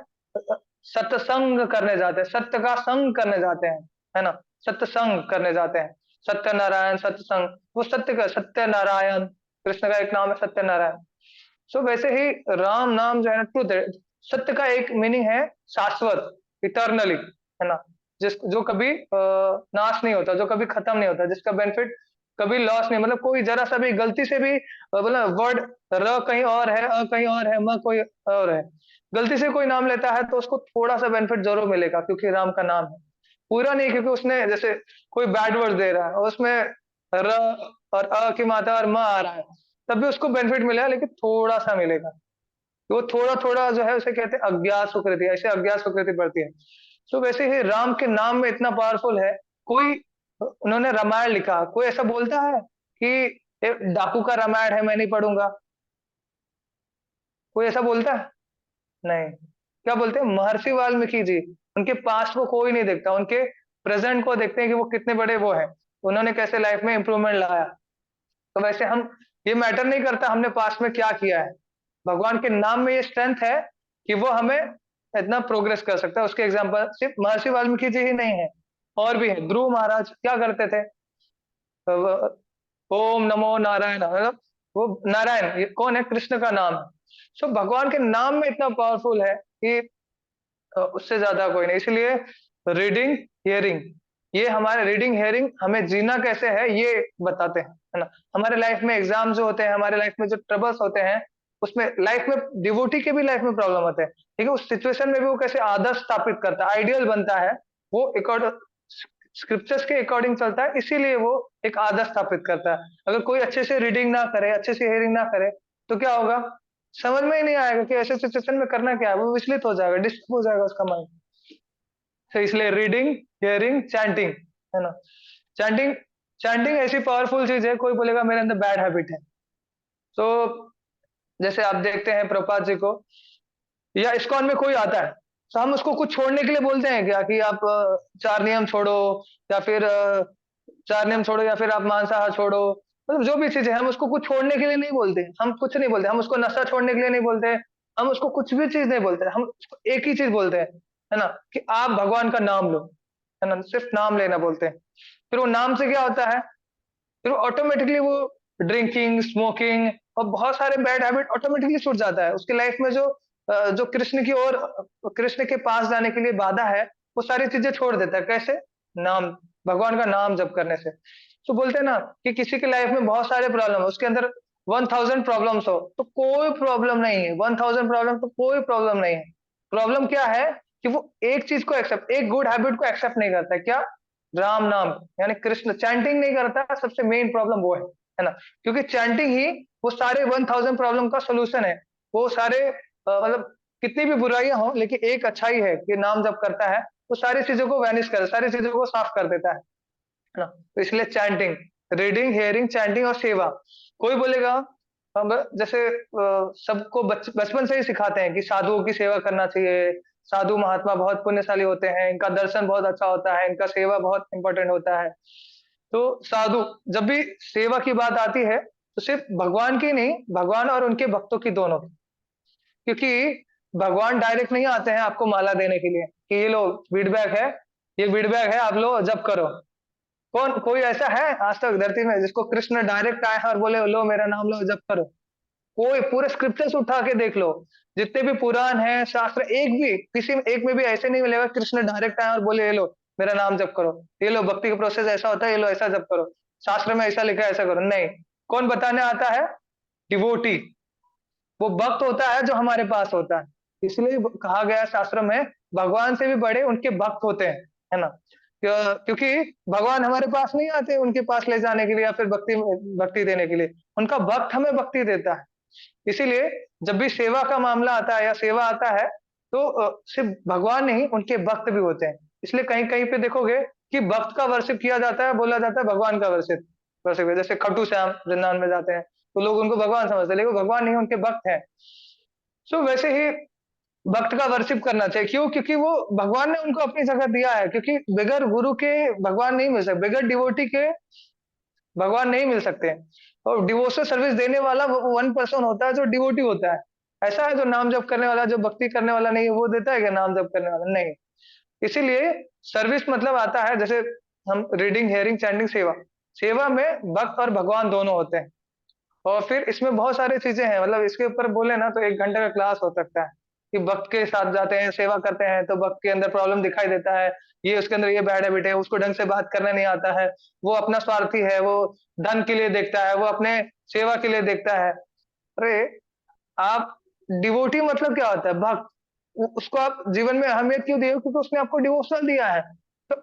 सत्संग करने जाते हैं, सत्य का संग करने जाते हैं, है ना, सत्संग करने जाते हैं। सत्य नारायण सत्संग, वो सत्य का सत्य नारायण, कृष्ण का एक नाम है सत्य नारायण। सो वैसे ही राम नाम जो है ना ट्रुथ है। सत्य का एक मीनिंग है शाश्वत, इटर्नली, है ना, जिस जो कभी नाश नहीं होता, जो कभी खत्म नहीं होता, जिसका बेनिफिट कभी लॉस नहीं, मतलब कोई जरा सा भी गलती से भी मतलब वर्ड र कहीं और है, अ कहीं और है, म कोई और है, गलती से कोई नाम लेता है तो उसको थोड़ा सा बेनिफिट जरूर मिलेगा, क्योंकि राम का नाम है। पूरा नहीं, क्योंकि उसने जैसे कोई बैड वर्ड दे रहा है और उसमें र और अ की मात्रा और म आ रहा है, तब भी उसको बेनिफिट मिलेगा, लेकिन थोड़ा सा मिलेगा। वो थोड़ा थोड़ा जो है उसे कहते हैं अज्ञात सुकृति, ऐसे अज्ञात सुकृति बढ़ती है। तो वैसे ही राम के नाम में इतना पावरफुल है। कोई उन्होंने रामायण लिखा, कोई ऐसा बोलता है कि ये डाकू का रामायण है मैं नहीं पढ़ूंगा? कोई ऐसा बोलता है? नहीं। क्या बोलते हैं? महर्षि वाल्मीकि जी, उनके पास्ट को कोई नहीं देखता, उनके प्रेजेंट को देखते हैं कि वो कितने बड़े वो है, उन्होंने कैसे लाइफ में इंप्रूवमेंट लाया। तो वैसे हम, ये मैटर नहीं करता हमने पास्ट में क्या किया है, भगवान के नाम में ये स्ट्रेंथ है कि वो हमें इतना प्रोग्रेस कर सकता है। उसके एग्जांपल सिर्फ महर्षि वाल्मीकि जी ही नहीं है, और भी है। ध्रुव महाराज क्या करते थे? ओम नमो नारायण, मतलब वो नारायण ये कौन है? कृष्ण का नाम है। सो भगवान के नाम में इतना पावरफुल है कि उससे ज्यादा कोई नहीं। इसलिए रीडिंग हियरिंग, ये हमारे रीडिंग हियरिंग हमें जीना कैसे है ये बताते हैं, है ना। हमारे लाइफ में एग्जाम जो होते हैं, हमारे लाइफ में जो ट्रबल्स होते हैं, उसमें लाइफ में डिवोटी के भी लाइफ में प्रॉब्लम होते हैं, ठीक है, उस सिचुएशन में भी वो कैसे आदर्श स्थापित करता है, आइडियल बनता है, वो अकॉर्डिंग स्क्रिप्चर्स के अकॉर्डिंग चलता है, इसीलिए वो एक आदर्श स्थापित करता है। अगर कोई अच्छे से रीडिंग ना करे, अच्छे से हियरिंग ना करे, तो क्या होगा? समझ में ही नहीं आएगा कि ऐसे सिचुएशन में करना क्या है, वो विचलित हो जाएगा, डिस्टर्ब हो जाएगा उसका माइंड। तो इसलिए रीडिंग, हियरिंग, चैंटिंग, है ना। चैंटिंग चैंटिंग ऐसी पावरफुल चीज है, कोई बोलेगा मेरे अंदर बैड हैबिट है, तो जैसे आप देखते हैं प्रभुपाद जी को या इस्कॉन में कोई आता है, तो हम उसको कुछ छोड़ने के लिए बोलते हैं क्या कि आप 4 नियम छोड़ो, या फिर 4 नियम छोड़ो, या फिर आप मांसाहार छोड़ो, मतलब जो भी चीज है हम उसको कुछ छोड़ने के लिए नहीं बोलते, हम कुछ नहीं बोलते, हम उसको नशा छोड़ने के लिए नहीं बोलते, हम उसको कुछ भी चीज नहीं बोलते, हम उसको एक ही चीज बोलते हैं, है ना, कि आप भगवान का नाम लो, है ना, सिर्फ नाम लेना बोलते हैं। फिर वो नाम से क्या होता है, फिर ऑटोमेटिकली वो ड्रिंकिंग, स्मोकिंग और बहुत सारे बैड हैबिट ऑटोमेटिकली छूट जाता है उसकी लाइफ में। जो कृष्ण की ओर, कृष्ण के पास जाने के लिए बाधा है, वो सारी चीजें छोड़ देता है। कैसे? नाम, भगवान का नाम जप करने से। तो बोलते हैं ना कि किसी की लाइफ में बहुत सारे प्रॉब्लम है, उसके अंदर 1000 प्रॉब्लम्स हो तो कोई प्रॉब्लम नहीं है, 1000 प्रॉब्लम तो कोई प्रॉब्लम नहीं है। प्रॉब्लम क्या है कि वो एक चीज को एक्सेप्ट, एक गुड हैबिट को एक्सेप्ट नहीं करता है। क्या? राम नाम, यानी कृष्ण, चैंटिंग नहीं करता, सबसे मेन प्रॉब्लम वो है ना, क्योंकि चैंटिंग ही वो सारे 1000 प्रॉब्लम का सोल्यूशन है। वो सारे मतलब कितनी भी बुराइयां हो, लेकिन एक अच्छाई है कि नाम जब करता है वो सारी चीजों को वैनिश कर, सारी चीजों को साफ कर देता है ना। तो इसलिए चैंटिंग, रीडिंग, हियरिंग, चैंटिंग और सेवा। कोई बोलेगा हम जैसे सबको बचपन से ही सिखाते हैं कि साधुओं की सेवा करना चाहिए, साधु महात्मा बहुत पुण्यशाली होते हैं, इनका दर्शन बहुत अच्छा होता है, इनका सेवा बहुत इंपॉर्टेंट होता है। तो साधु, जब भी सेवा की बात आती है तो सिर्फ भगवान की नहीं, भगवान और उनके भक्तों की, दोनों की। क्योंकि भगवान डायरेक्ट नहीं आते हैं आपको माला देने के लिए कि ये लो फीडबैक है, ये फीडबैक है, आप लो जब करो। कौन, कोई ऐसा है आज तक धरती में जिसको कृष्ण डायरेक्ट आए और बोले लो मेरा नाम लो जब करो? कोई, पूरे स्क्रिप्चर्स उठा के देख लो, जितने भी पुराण हैं, शास्त्र, एक भी, किसी में एक में भी ऐसे नहीं मिलेगा कृष्ण डायरेक्ट आए और बोले ये लो मेरा नाम जप करो, ये लो भक्ति का प्रोसेस ऐसा होता है, ये लो ऐसा जप करो, शास्त्र में ऐसा लिखा है ऐसा करो। नहीं, कौन बताने आता है? डिवोटी। वो भक्त होता है जो हमारे पास होता है। इसलिए कहा गया शास्त्र में भगवान से भी बड़े उनके भक्त होते हैं, है ना। क्योंकि भगवान हमारे पास नहीं आते उनके पास ले जाने के लिए या फिर भक्ति भक्ति देने के लिए, उनका भक्त हमें भक्ति देता है। इसीलिए जब भी सेवा का मामला आता है या सेवा आता है तो सिर्फ भगवान नहीं, उनके भक्त भी होते हैं। इसलिए कहीं कहीं पे देखोगे कि भक्त का वर्शिप किया जाता है, बोला जाता है भगवान का वर्शिप वर्शिप। जैसे खट्टू श्याम वृंदावन में जाते हैं तो लोग उनको भगवान समझते हैं, लेकिन भगवान नहीं, उनके भक्त हैं। सो वैसे ही भक्त का वर्शिप करना चाहिए। क्यों? क्योंकि वो भगवान ने उनको अपनी जगह दिया है। क्योंकि बगैर गुरु के भगवान नहीं मिल सकते, बगैर डिवोटी के भगवान नहीं मिल सकते। और डिवोशनल सर्विस देने वाला वो 1% होता है जो डिवोटी होता है। ऐसा है जो नाम जप करने वाला, जो भक्ति करने वाला नहीं है, वो देता है क्या नाम जप करने वाला? नहीं। इसीलिए सर्विस मतलब आता है, जैसे हम रीडिंग, हियरिंग, चैंटिंग, सेवा, सेवा में भक्त और भगवान दोनों होते हैं। और फिर इसमें बहुत सारी चीजें हैं, मतलब इसके ऊपर बोले ना तो 1 घंटे का क्लास हो सकता है कि भक्त के साथ जाते हैं, सेवा करते हैं तो भक्त के अंदर प्रॉब्लम दिखाई देता है, ये उसके अंदर ये बैड हैबिट है, उसको ढंग से बात करना नहीं आता है, वो अपना स्वार्थी है, वो धन के लिए देखता है, वो अपने सेवा के लिए देखता है। अरे आप डिवोटी मतलब क्या होता है? भक्त। उसको आप जीवन में अहमियत क्यों दिए हो? क्योंकि उसने आपको डिवोशनल दिया है। तो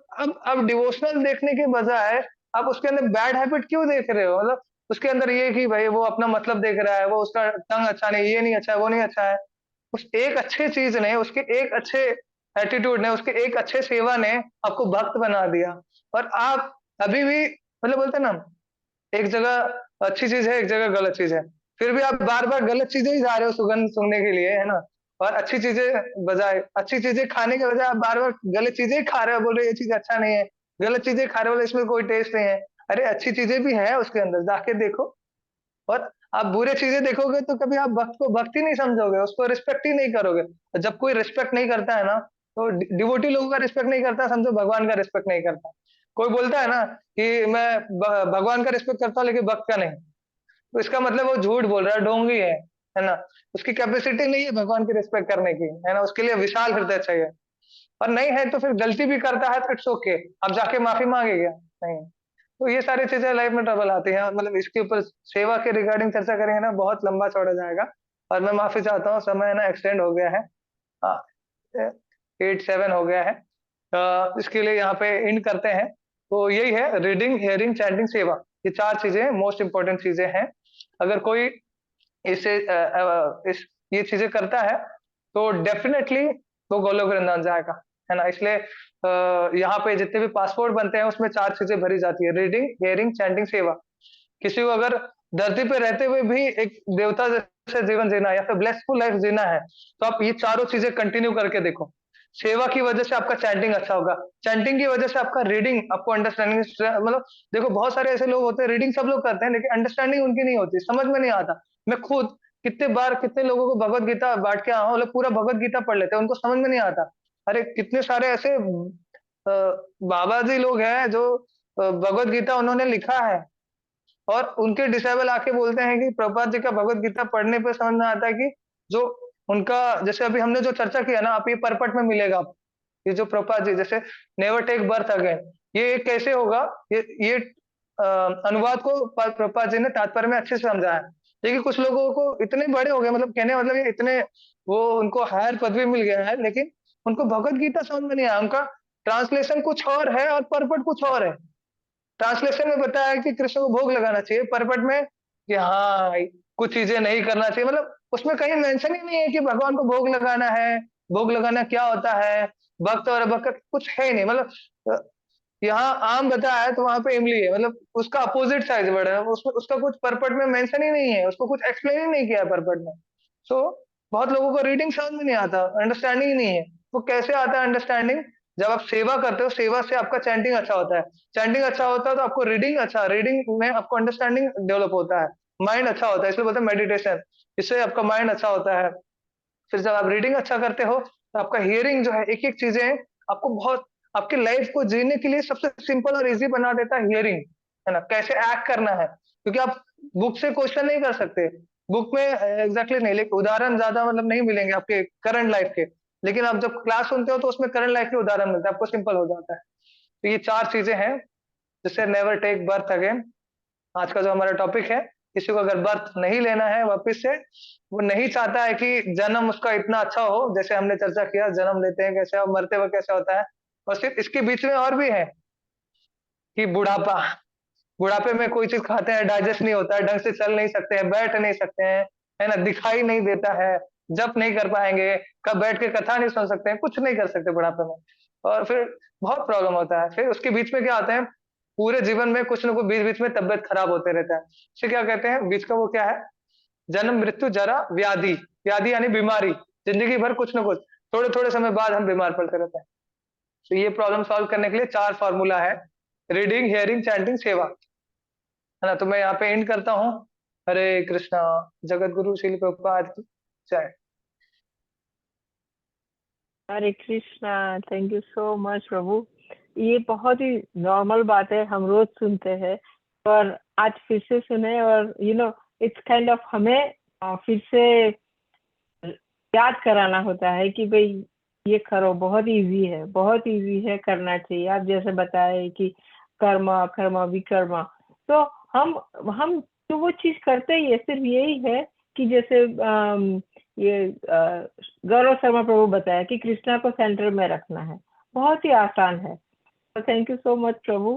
अब डिवोशनल देखने के बजाय आप उसके अंदर बैड हैबिट क्यों देख रहे हो? मतलब उसके अंदर ये कि भाई वो अपना मतलब देख रहा है, वो उसका टंग अच्छा नहीं, ये नहीं अच्छा है, वो नहीं अच्छा है। उस एक अच्छे चीज ने, उसके एक अच्छे एटीट्यूड ने, उसके एक अच्छे सेवा ने आपको भक्त बना दिया। और आप अभी भी, मतलब बोलते हैं ना, एक जगह अच्छी चीज है, एक जगह गलत चीज है, फिर भी आप बार बार गलत चीजें ही जा रहे हो सुगंध सूंघने के लिए, है ना। और अच्छी चीजें बजाय, अच्छी चीजें खाने के बजाय आप बार बार गलत चीजें ही खा रहे हो, बोल रहे हो ये चीज अच्छा नहीं है, गलत चीजें खा रहे हो, इसमें कोई टेस्ट नहीं है। अरे अच्छी चीजें भी है उसके अंदर, जाके देखो। और आप बुरे चीजें देखोगे तो कभी आप भक्त को भक्त ही नहीं समझोगे, उसको रिस्पेक्ट ही नहीं करोगे। और जब कोई रिस्पेक्ट नहीं करता है ना, तो डिवोटी लोगों का रिस्पेक्ट नहीं करता, समझो भगवान का रिस्पेक्ट नहीं करता। कोई बोलता है ना कि मैं भगवान का रिस्पेक्ट करता हूँ लेकिन भक्त का नहीं, तो इसका मतलब वो झूठ बोल रहा है, ढोंगी है ना। उसकी कैपेसिटी नहीं है भगवान की रिस्पेक्ट करने की, है ना। उसके लिए विशाल हृदय चाहिए। और नहीं है तो फिर गलती भी करता है तो इट्स ओके, आप जाके माफी मांगे क्या? नहीं। तो ये सारी चीजें लाइफ में ट्रबल आती हैं। मतलब इसके ऊपर सेवा के रिगार्डिंग चर्चा करेंगे ना, बहुत लंबा चौड़ा जाएगा। और मैं माफी चाहता हूँ, समय ना एक्सटेंड हो गया है, 8-7 हो गया है। इसके लिए यहाँ पे एंड करते हैं। तो यही है, रीडिंग, हियरिंग, चैंटिंग, सेवा, ये 4 चीजें मोस्ट इंपॉर्टेंट चीजें हैं। अगर कोई इसे ये चीजें करता है तो डेफिनेटली वो गोलोक वृंदावन जाएगा। है ना। इसलिए यहाँ पे जितने भी पासपोर्ट बनते हैं उसमें 4 चीजें भरी जाती है, रीडिंग, हियरिंग, चैंटिंग, सेवा। किसी को अगर धरती पे रहते हुए भी एक देवता जैसे जीवन जीना है या फिर ब्लेसफुल लाइफ जीना है, तो आप ये चारों चीजें कंटिन्यू करके देखो। सेवा की वजह से आपका चैंटिंग अच्छा होगा, चैंटिंग की वजह से आपका रीडिंग, आपको अंडरस्टैंडिंग, मतलब देखो बहुत सारे ऐसे लोग होते हैं, रीडिंग सब लोग करते हैं लेकिन अंडरस्टैंडिंग उनकी नहीं होती, समझ में नहीं आता। मैं खुद कितने बार कितने लोगों को भगवत गीता बांट के आया हूँ, लोग पूरा भगवत गीता पढ़ लेते हैं, उनको समझ में नहीं आता। अरे कितने सारे ऐसे बाबा जी लोग हैं जो भगवत गीता उन्होंने लिखा है, और उनके डिसेबल आके बोलते हैं कि प्रभुपाद जी का भगवत गीता पढ़ने पे समझ में आता है कि जो उनका, जैसे अभी हमने जो चर्चा किया ना, आप ये परपट में मिलेगा आपको, ये जो प्रभुपाद जी जैसे नेवर टेक बर्थ अगेन, ये कैसे होगा, ये अनुवाद को प्रभुपाद जी ने तात्पर्य में अच्छे से समझाया है। देखिए कुछ लोगों को इतने बड़े हो गए, मतलब कहने मतलब ये इतने, वो उनको हायर पदवी मिल गया है लेकिन उनको भगवत गीता समझ में नहीं आया, उनका ट्रांसलेशन कुछ और है और परपट कुछ और है। ट्रांसलेशन में बताया है कि कृष्ण को भोग लगाना चाहिए, परपट में कि हाँ कुछ चीजें नहीं करना चाहिए, मतलब उसमें कहीं मेंशन ही नहीं है कि भगवान को भोग लगाना है, भोग लगाना क्या होता है, भक्त और अभक्त कुछ है ही नहीं। मतलब यहाँ आम बताया है तो वहां पे इमली है, मतलब उसका अपोजिट साइज वर्ड है, उसमें उसका कुछ परपट में मेंशन ही नहीं है, उसको कुछ एक्सप्लेन ही नहीं किया है परपट में। सो बहुत लोगों को रीडिंग समझ में नहीं आता, अंडरस्टैंडिंग ही नहीं है। वो कैसे आता है अंडरस्टैंडिंग, जब आप सेवा करते हो, सेवा से आपका चैंटिंग अच्छा होता है, चैंटिंग अच्छा होता है तो आपको रीडिंग अच्छा, रीडिंग में आपको अंडरस्टैंडिंग डेवलप होता है, माइंड अच्छा होता है, इसलिए बोलते हैं मेडिटेशन, इससे आपका माइंड अच्छा होता है। फिर जब आप रीडिंग अच्छा करते हो तो आपका हियरिंग जो है, एक एक चीजें आपको बहुत, आपकी लाइफ को जीने के लिए सबसे सिंपल और इजी बना देता है हियरिंग, है ना, कैसे एक्ट करना है, क्योंकि आप बुक से क्वेश्चन नहीं कर सकते, बुक में एग्जैक्टली नहीं, लेकिन उदाहरण ज्यादा मतलब नहीं मिलेंगे आपके करंट लाइफ के, लेकिन आप जब क्लास सुनते हो तो उसमें करंट लाइफ के उदाहरण मिलते हैं, आपको सिंपल हो जाता है। तो ये 4 चीजें हैं जिससे नेवर टेक बर्थ अगेन, आज का जो हमारा टॉपिक है, किसी को अगर बर्थ नहीं लेना है वापस से, वो नहीं चाहता है कि जन्म उसका इतना अच्छा हो, जैसे हमने चर्चा किया जन्म लेते हैं कैसे और मरते हुए कैसे होता है, और सिर्फ इसके बीच में और भी है कि बुढ़ापा, बुढ़ापे में कोई चीज खाते हैं डाइजेस्ट नहीं होता है, ढंग से चल नहीं सकते हैं, बैठ नहीं सकते हैं, है ना, दिखाई नहीं देता है, जप नहीं कर पाएंगे, कब बैठ के कथा नहीं सुन सकते हैं, कुछ नहीं कर सकते बुढ़ापे में, और फिर बहुत प्रॉब्लम होता है। फिर उसके बीच में क्या आता है, पूरे जीवन में कुछ ना कुछ बीच बीच में तबियत खराब होते रहता है, इसे क्या कहते हैं, बीच का वो क्या है, जन्म मृत्यु जरा व्याधि, व्याधि यानी बीमारी, जिंदगी भर कुछ ना कुछ, थोड़े थोड़े समय बाद हम बीमार पड़ते रहते हैं। तो ये प्रॉब्लम सॉल्व करने के लिए 4 फार्मूला है, रीडिंग, हियरिंग, चैंटिंग, सेवा, है ना। तो मैं यहाँ पे एंड करता हूँ। हरे कृष्णा, जगत गुरु श्रील प्रभुपाद की जय। Hare Krishna, thank you so much प्रभु। ये बहुत ही नॉर्मल बात है, हम रोज सुनते हैं, पर आज फिर से सुने, और इट्स काइंड ऑफ हमें फिर से याद कराना होता है कि भाई ये करो, बहुत इजी है, बहुत इजी है, करना चाहिए। आप जैसे बताए कि कर्मा कर्मा विकर्मा, तो हम तो वो चीज करते ही है, सिर्फ यही है कि जैसे ये गौरव शर्मा प्रभु बताया कि कृष्णा को सेंटर में रखना है, बहुत ही आसान है। तो थैंक यू सो मच प्रभु,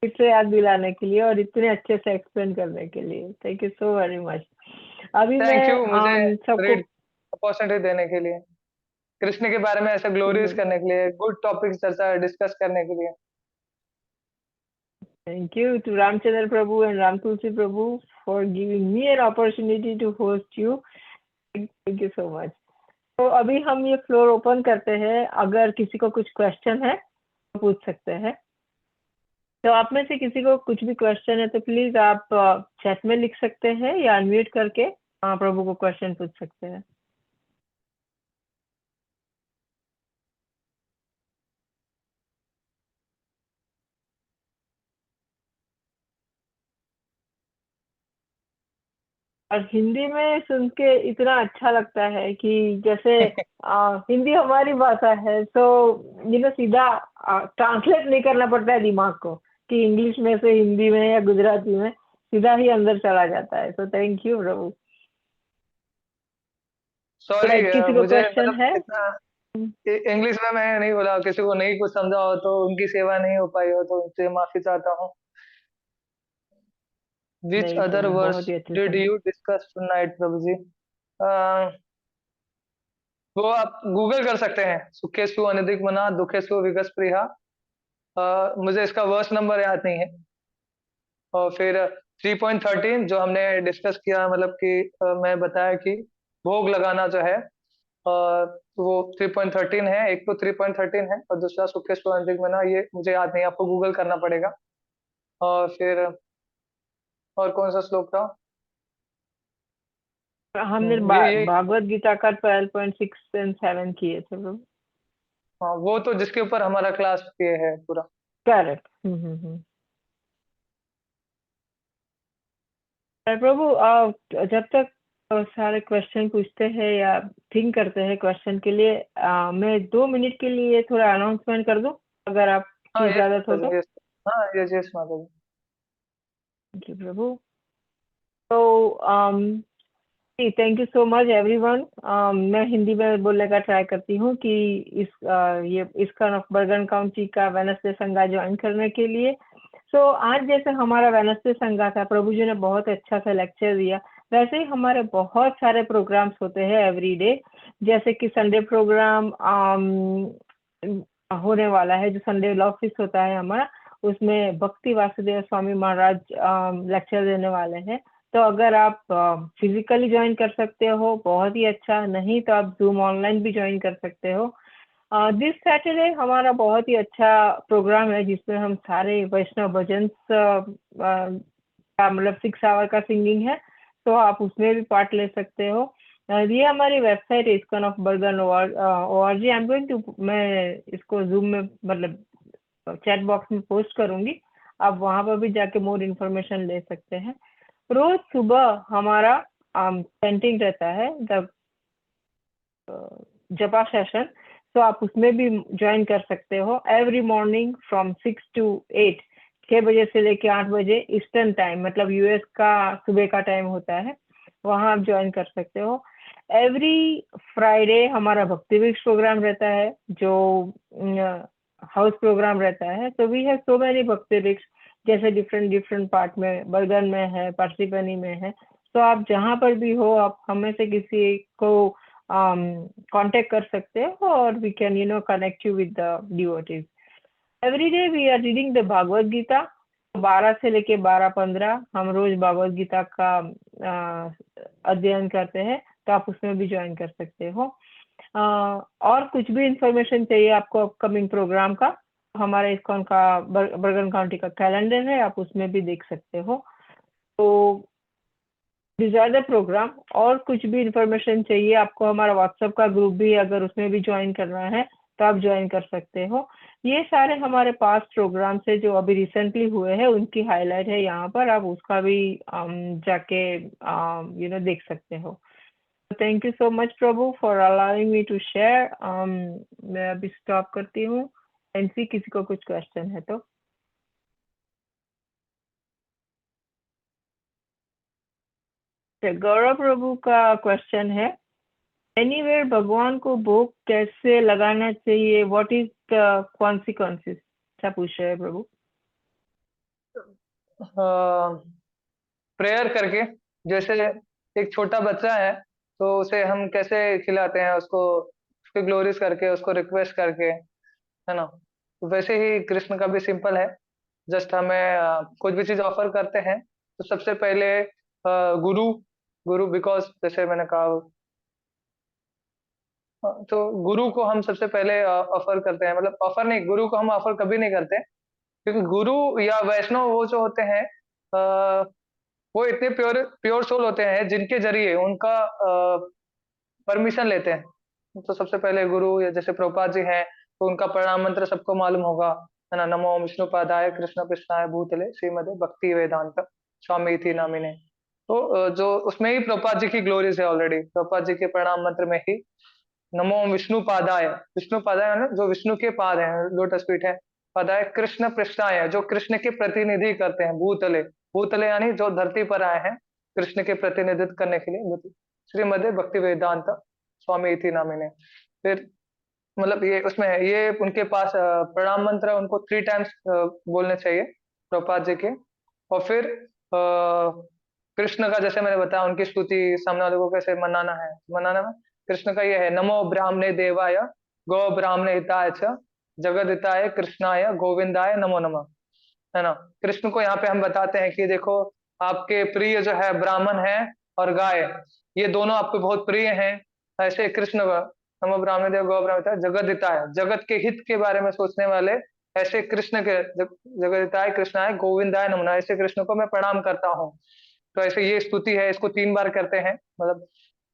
फिर से याद दिलाने के लिए और इतने अच्छे से एक्सप्लेन करने के लिए, thank you so very much. अभी थैंक यू मैं मुझे सबको अपॉर्चुनिटी देने के लिए, कृष्ण के बारे में ऐसे ग्लोरीज करने के लिए, गुड टॉपिक चर्चा डिस्कस करने के लिए। Thank you to Ramchandra Prabhu and Ram Tulsi Prabhu for giving me an opportunity to host you. Thank you so much. तो अभी हम ये फ्लोर ओपन करते हैं, अगर किसी को कुछ क्वेश्चन है तो पूछ सकते हैं। तो आप में से किसी को कुछ भी क्वेश्चन है तो प्लीज आप चैट में लिख सकते हैं या अनम्यूट करके प्रभु को क्वेश्चन पूछ सकते हैं। और हिंदी में सुन के इतना अच्छा लगता है कि जैसे हिंदी हमारी भाषा है, तो सीधा ट्रांसलेट नहीं करना पड़ता है दिमाग को कि इंग्लिश में से हिंदी में या गुजराती में, सीधा ही अंदर चला जाता है। तो थैंक यू प्रभु। सॉरी किसी को मुझे क्वेश्चन मतलब है? इतना इंग्लिश में मैं नहीं बोला, किसी को नहीं कुछ समझा हो तो, उनकी सेवा नहीं हो पाई हो तो उनसे माफी चाहता हूँ। Which नहीं other प्रभु, verse बहुत ही अच्छे did से। you discuss tonight, प्रभु जी? वो आप गूगल कर सकते हैं, सुखेसु अनधिक मना दुखेसु विगस प्रिया। मुझे इसका वर्स नंबर याद नहीं है। और फिर 3.13 जो हमने डिस्कस किया, मतलब कि मैं बताया कि भोग लगाना जो है वो 3.13 है। एक तो 3.13 है और दूसरा सुखेसु अनधिक मना, ये मुझे याद नहीं, आपको गूगल करना पड़ेगा। और फिर और कौन सा श्लोक था? हमने ये भागवत गीता का 12.6 एंड 7 किए थे प्रभु। हाँ, वो तो जिसके ऊपर हमारा क्लास ये है पूरा। करेक्ट। प्रभु जब तक सारे क्वेश्चन पूछते हैं या थिंक करते हैं क्वेश्चन के लिए, मैं 2 मिनट के लिए थोड़ा अनाउंसमेंट कर दूं, अगर आप हाँ, इजाजत हो तो। हाँ, यस माता जी। जी प्रभु। तो thank you so much everyone. मैं हिंदी में बोलने का ट्राई करती हूँ कि ये ISKCON ऑफ बर्गन काउंटी का वेडनेसडे संगा ज्वाइन करने के लिए। आज जैसे हमारा वेडनेसडे संगा था, प्रभु जी ने बहुत अच्छा सा लेक्चर दिया, वैसे ही हमारे बहुत सारे प्रोग्राम्स होते हैं एवरी डे। जैसे कि संडे प्रोग्राम होने वाला है, जो संडे ऑफिस होता है हमारा, उसमें भक्ति वासुदेव स्वामी महाराज लेक्चर देने वाले हैं। तो अगर आप फिजिकली ज्वाइन कर सकते हो बहुत ही अच्छा, नहीं तो आप जूम ऑनलाइन भी ज्वाइन कर सकते हो। दिस सैटरडे हमारा बहुत ही अच्छा प्रोग्राम है, जिसमें हम सारे वैष्णव भजन का मतलब 6 आवर का सिंगिंग है, तो आप उसमें भी पार्ट ले सकते हो। ये हमारी वेबसाइट है ISKCON of Bergen org। I am going to, मैं इसको जूम में मतलब चैट बॉक्स में पोस्ट करूंगी, आप वहां पर भी जाके मोर इन्फॉर्मेशन ले सकते हैं। रोज सुबह हमारा चैंटिंग रहता है, द जपा सेशन, तो आप उसमें भी ज्वाइन कर सकते हो। एवरी मॉर्निंग फ्रॉम 6 to 8, 6 बजे से लेके 8 बजे ईस्टर्न टाइम, मतलब यूएस का सुबह का टाइम होता है, वहां आप ज्वाइन कर सकते हो। एवरी फ्राइडे हमारा भक्ति वृक्ष प्रोग्राम रहता है, जो हाउस प्रोग्राम रहता है। तो वी हैव सो मेनी भक्ति वृक्ष, जैसे डिफरेंट पार्ट में, बर्गन में है, पार्सिपनी में है। तो आप जहाँ पर भी हो, आप हमें से किसी को कांटेक्ट कर सकते हो, और we can connect you with the devotees. Every day we are reading the Bhagavad Gita. 12 से लेके 12-15 हम रोज भागवत गीता का अध्ययन करते हैं, तो आप उसमें भी ज्वाइन कर सकते हो। और कुछ भी इंफॉर्मेशन चाहिए आपको अपकमिंग प्रोग्राम का, हमारे ISKCON का बर्गन काउंटी का कैलेंडर है, आप उसमें भी देख सकते हो। तो दिस आर द प्रोग्राम। और कुछ भी इंफॉर्मेशन चाहिए आपको, हमारा व्हाट्सएप का ग्रुप भी, अगर उसमें भी ज्वाइन करना है तो आप ज्वाइन कर सकते हो। ये सारे हमारे पास प्रोग्राम से जो अभी रिसेंटली हुए हैं, उनकी हाईलाइट है यहाँ पर, आप उसका भी जाके देख सकते हो। Thank you so much Prabhu for allowing me to share. मैं अभी स्टॉप करती हूँ, एंड किसी को कुछ क्वेश्चन है तो। गौरव प्रभु का क्वेश्चन है, एनीवेयर भगवान को भोग कैसे लगाना चाहिए, व्हाट इज द कॉन्सिक्वेंसेस, क्या पूछ रहे हैं प्रभु? प्रेयर करके, जैसे एक छोटा बच्चा है तो उसे हम कैसे खिलाते हैं, उसको उसकी ग्लोरीज करके, उसको रिक्वेस्ट करके, है ना। तो वैसे ही कृष्ण का भी सिंपल है। जस्ट हमें कुछ भी चीज ऑफर करते हैं तो सबसे पहले गुरु गुरु बिकॉज जैसे मैंने कहा, तो गुरु को हम सबसे पहले ऑफर करते हैं। मतलब ऑफर नहीं, गुरु को हम ऑफर कभी नहीं करते, क्योंकि गुरु या वैष्णव वो जो होते हैं वो इतने प्योर प्योर सोल होते हैं, जिनके जरिए उनका परमिशन लेते हैं। तो सबसे पहले गुरु, या जैसे प्रभुपाद जी हैं, तो उनका प्रणाम मंत्र सबको मालूम होगा, है ना। नमो विष्णुपादाय कृष्ण कृष्णाय भूतले श्रीमदे भक्ति वेदांत स्वामी इति नामिने। तो जो उसमें ही प्रभुपाद जी की ग्लोरीज है ऑलरेडी, प्रभुपाद जी के प्रणाम मंत्र में ही नमो विष्णुपादाय, विष्णुपादाय ना, जो विष्णु के पाद हैं, लोटस फीट है। पादाय कृष्ण पृष्ठाय, जो कृष्ण के प्रतिनिधि करते हैं। भूतले, भूतले यानी जो धरती पर आए हैं कृष्ण के प्रतिनिधित्व करने के लिए। श्रीमदे भक्ति वेदांत स्वामी इति नामिने। फिर मतलब ये उसमें है, ये उनके पास प्रणाम मंत्र उनको 3 टाइम्स बोलने चाहिए प्रभुपाद जी के। और फिर कृष्ण का जैसे मैंने बताया, उनकी स्तुति, सामने वाले को कैसे मनाना है, मनाना में कृष्ण का ये है, नमो ब्राह्मणे देवाय गो ब्राह्मणे हिताय च जगदिताय कृष्णाय गोविंदाय नमो नमः, है ना। कृष्ण को यहाँ पे हम बताते हैं कि देखो आपके प्रिय जो है ब्राह्मण है और गाय, ये दोनों आपको बहुत प्रिय हैं। ऐसे कृष्ण नमो ब्राह्मण देव गौ ब्राह्मण जगत हिताय, जगत के हित के बारे में सोचने वाले ऐसे कृष्ण के जगत हिताय कृष्णाय गोविंदाय नमो नमः, ऐसे कृष्ण को मैं प्रणाम करता हूँ। तो ऐसे ये स्तुति है, इसको 3 बार करते हैं, मतलब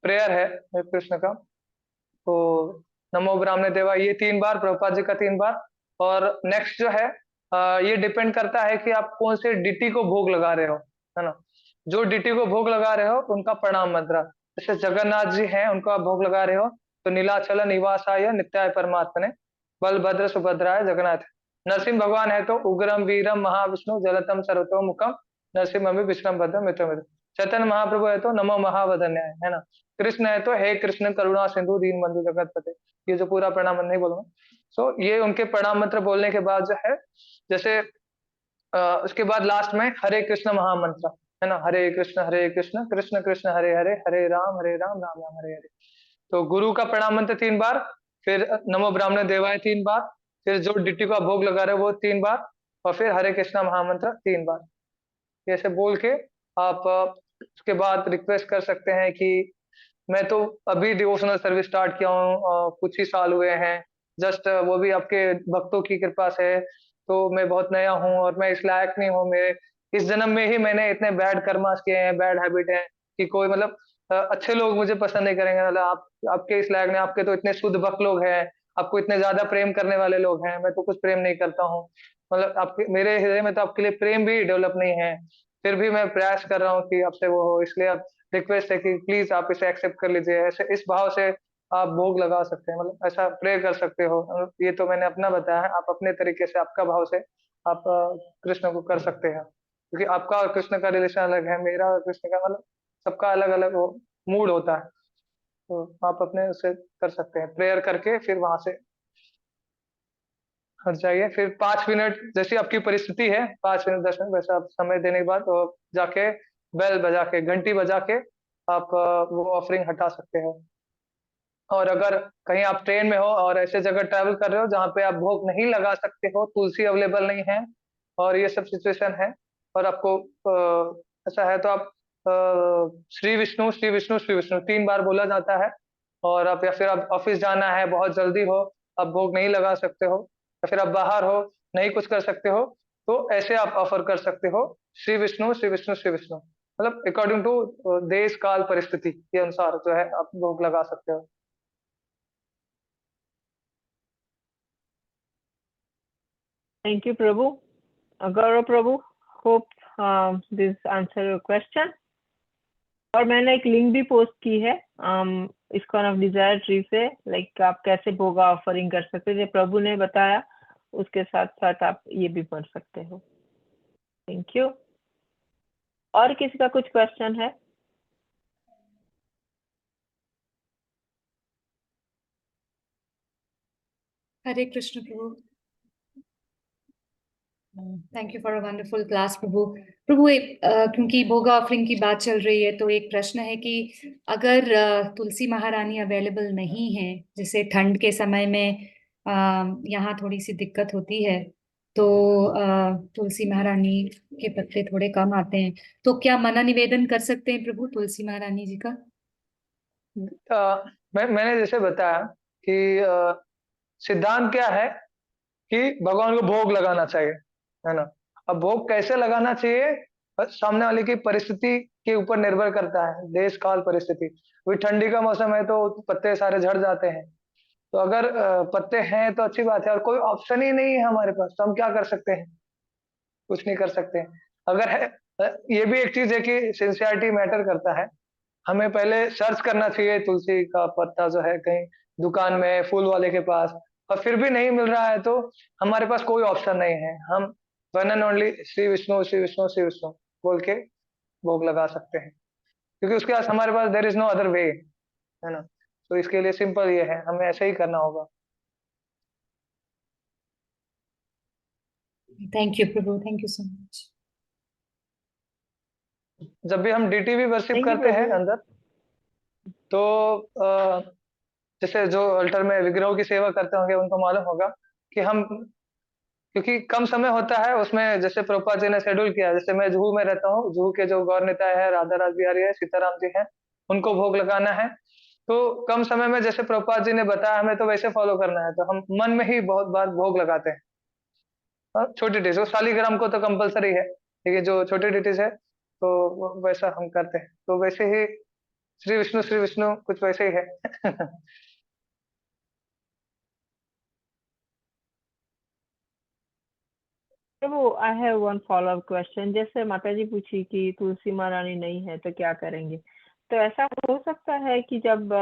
प्रेयर है कृष्ण का। तो नमो ब्राह्मण देवा ये 3 बार, प्रभुपाद जी का 3 बार। और नेक्स्ट जो है ये डिपेंड करता है कि आप कौन से डिटी को भोग लगा रहे हो, है ना। जो डिटी को भोग लगा रहे हो उनका प्रणाम मंत्र, जैसे जगन्नाथ जी हैं उनको आप भोग लगा रहे हो तो नीलाचल निवासाय नित्याय परमात्मने बलभद्र सुभद्राय जगन्नाथ। नरसिंह भगवान है तो उग्रम वीरम महाविष्णु जलतम सर्वतोमुखम नरसिंह विष्णु भद्र मित्र। चैतन्य महाप्रभु है तो नमो महावदन्याय, है ना। कृष्ण है तो हे कृष्ण करुणा सिंधु दीन बंधु जगत पते, ये जो पूरा प्रणाम मंत्र नहीं बोलूंगा। सो ये उनके प्रणाम मंत्र बोलने के बाद जो है, जैसे उसके बाद लास्ट में हरे कृष्ण महामंत्र, है ना, हरे कृष्ण कृष्ण कृष्ण हरे हरे, हरे राम राम राम हरे हरे। तो गुरु का प्रणाम मंत्र 3 बार, फिर नमो ब्राह्मण देवाय 3 बार, फिर जो डिट्टी का भोग लगा रहे हो वो 3 बार, और फिर हरे कृष्ण महामंत्र 3 बार। ऐसे बोल के आप उसके बाद रिक्वेस्ट कर सकते हैं कि मैं तो अभी डिवोशनल सर्विस स्टार्ट किया हूँ, कुछ ही साल हुए हैं, जस्ट वो भी आपके भक्तों की कृपा से, तो मैं बहुत नया हूँ और मैं इस लायक नहीं हूँ, मेरे इस जन्म में ही मैंने इतने बैड कर्मास किए हैं, बैड हैबिट है कि कोई मतलब अच्छे लोग मुझे पसंद नहीं करेंगे, मतलब आपके इस लायक नहीं, आपके तो इतने शुद्ध भक्त लोग हैं, आपको इतने ज्यादा प्रेम करने वाले लोग हैं, मैं तो कुछ प्रेम नहीं करता हूँ, मतलब आपके मेरे हृदय में तो आपके लिए प्रेम भी डेवलप नहीं है, फिर भी मैं प्रयास कर रहा हूँ कि आपसे वो हो, इसलिए आप रिक्वेस्ट है कि प्लीज आप इसे एक्सेप्ट कर लीजिए। ऐसे इस भाव से आप भोग लगा सकते हैं, मतलब ऐसा प्रे कर सकते हो। ये तो मैंने अपना बताया है, आप अपने तरीके से आपका भाव से आप कृष्ण को कर सकते हैं, क्योंकि आपका और कृष्ण का रिलेशन अलग है, मेरा और कृष्ण का मतलब सबका अलग अलग मूड होता है, तो आप अपने उसे कर सकते हैं प्रेयर करके, फिर वहां से हट जाइए। फिर 5 मिनट जैसी आपकी परिस्थिति है, 5 मिनट 10 मिनट वैसा आप समय देने के बाद तो जाके बेल बजा के, घंटी बजा के आप वो ऑफरिंग हटा सकते हो। और अगर कहीं आप ट्रेन में हो और ऐसे जगह ट्रैवल कर रहे हो जहाँ पे आप भोग नहीं लगा सकते हो, तुलसी अवेलेबल नहीं है और ये सब सिचुएशन है, और आपको ऐसा है तो आप श्री विष्णु श्री विष्णु श्री विष्णु 3 बार बोला जाता है। और आप, या फिर आप ऑफिस जाना है, बहुत जल्दी हो, आप भोग नहीं लगा सकते हो, या फिर आप बाहर हो, नहीं कुछ कर सकते हो, तो ऐसे आप ऑफर कर सकते हो श्री विष्णु श्री विष्णु श्री विष्णु, मतलब अकॉर्डिंग टू देश काल परिस्थिति के अनुसार जो है आप भोग लगा सकते हो। Thank you, Prabhu. Gaurav Prabhu, hope this answer your question. और मैंने एक लिंक भी पोस्ट की है ISKCON ऑफ डिजायर ट्री से, लाइक आप कैसे भोगा ऑफरिंग कर सकते हैं, जो प्रभु ने बताया उसके साथ साथ आप ये भी पढ़ सकते हो। Thank you. और किसी का कुछ क्वेश्चन है? हरे कृष्ण प्रभु, thank you for a wonderful class प्रभु। प्रभु क्योंकि भोगा ऑफरिंग की बात चल रही है तो एक प्रश्न है कि अगर तुलसी महारानी अवेलेबल नहीं है, जैसे ठंड के समय में यहाँ थोड़ी सी दिक्कत होती है, तो तुलसी महारानी के पत्ते थोड़े कम आते हैं, तो क्या मना निवेदन कर सकते हैं प्रभु तुलसी महारानी जी का? मैंने जैसे बताया कि सिद्धांत क्या है कि भगवान को भोग लगाना चाहिए, है ना। अब भोग कैसे लगाना चाहिए सामने वाले की परिस्थिति के ऊपर निर्भर करता है, देश काल परिस्थिति। अभी ठंडी का मौसम है तो पत्ते सारे झड़ जाते हैं, तो अगर पत्ते हैं तो अच्छी बात है, और कोई ऑप्शन ही नहीं है हमारे पास तो हम क्या कर सकते हैं, कुछ नहीं कर सकते हैं। अगर है ये भी एक चीज है कि सिंसियरिटी मैटर करता है, हमें पहले सर्च करना चाहिए तुलसी का पत्ता जो है कहीं दुकान में फूल वाले के पास, और फिर भी नहीं मिल रहा है तो हमारे पास कोई ऑप्शन नहीं है, हम one and only Shri Vishnu Shri Vishnu Shri Vishnu बोल के भोग लगा सकते हैं, क्योंकि उसके पास हमारे पास there is no other way, है ना। तो इसके लिए सिंपल ये है, हमें ऐसे ही करना होगा। Thank you Prabhu, thank you so much. जब भी हम डीटीवी वर्शिप Thank you, करते हैं प्रभु। अंदर, तो जैसे जो अल्टर में विग्रहों की सेवा करते होंगे उनको मालूम होगा कि हम, क्योंकि कम समय होता है उसमें, जैसे प्रभुपाद जी ने शेड्यूल किया, जैसे मैं जुहू में रहता हूँ, जुहू के जो गौर निताय है, राधा राज बिहारी है, सीताराम जी है, उनको भोग लगाना है, तो कम समय में जैसे प्रभुपाद जी ने बताया हमें तो वैसे फॉलो करना है, तो हम मन में ही बहुत बार भोग लगाते हैं। और छोटी डिश, वो शालीग्राम को तो कंपलसरी है, लेकिन जो छोटी डिश है तो वैसा हम करते हैं, तो वैसे ही श्री विष्णु कुछ वैसे ही है। प्रभु, I have one follow up question. जैसे माता जी पूछी कि तुलसी महारानी नहीं है तो क्या करेंगे, तो ऐसा हो सकता है कि जब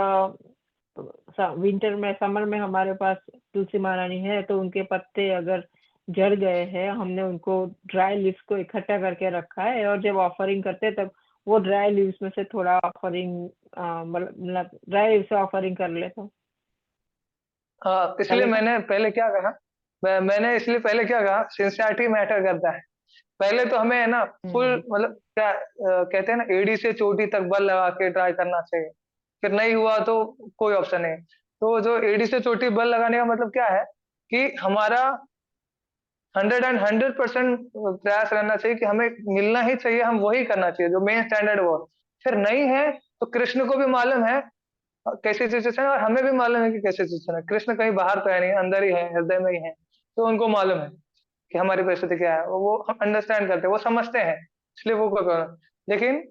विंटर में, समर में हमारे पास तुलसी महारानी है तो उनके पत्ते अगर जड़ गए हैं, हमने उनको ड्राई लीव्स को इकट्ठा करके रखा है और जब ऑफरिंग करते हैं तब वो ड्राई लीव्स में से थोड़ा ऑफरिंग, मतलब ड्राई लीव्स से ऑफरिंग कर लेता हूँ। हाँ, इसलिए मैंने पहले क्या कहा, मैंने इसलिए पहले क्या कहा, सिंसियरिटी मैटर करता है। पहले तो हमें है ना फुल, मतलब क्या कहते हैं ना, एडी से चोटी तक बल लगा के ट्राई करना चाहिए, फिर नहीं हुआ तो कोई ऑप्शन नहीं। तो जो एडी से चोटी बल लगाने का मतलब क्या है कि हमारा 100% प्रयास रहना चाहिए कि हमें मिलना ही चाहिए, हम वही करना चाहिए जो मेन स्टैंडर्ड वो। फिर नहीं है तो कृष्ण को भी मालूम है कैसी सिचुएशन है, और हमें भी मालूम है कि कैसी सिचुएशन है। कृष्ण कहीं बाहर तो है नहीं, अंदर ही है, हृदय में ही है, तो उनको मालूम है कि हमारी परिस्थिति क्या है, वो अंडरस्टैंड करते हैं, वो समझते हैं, इसलिए वो क्या करें। लेकिन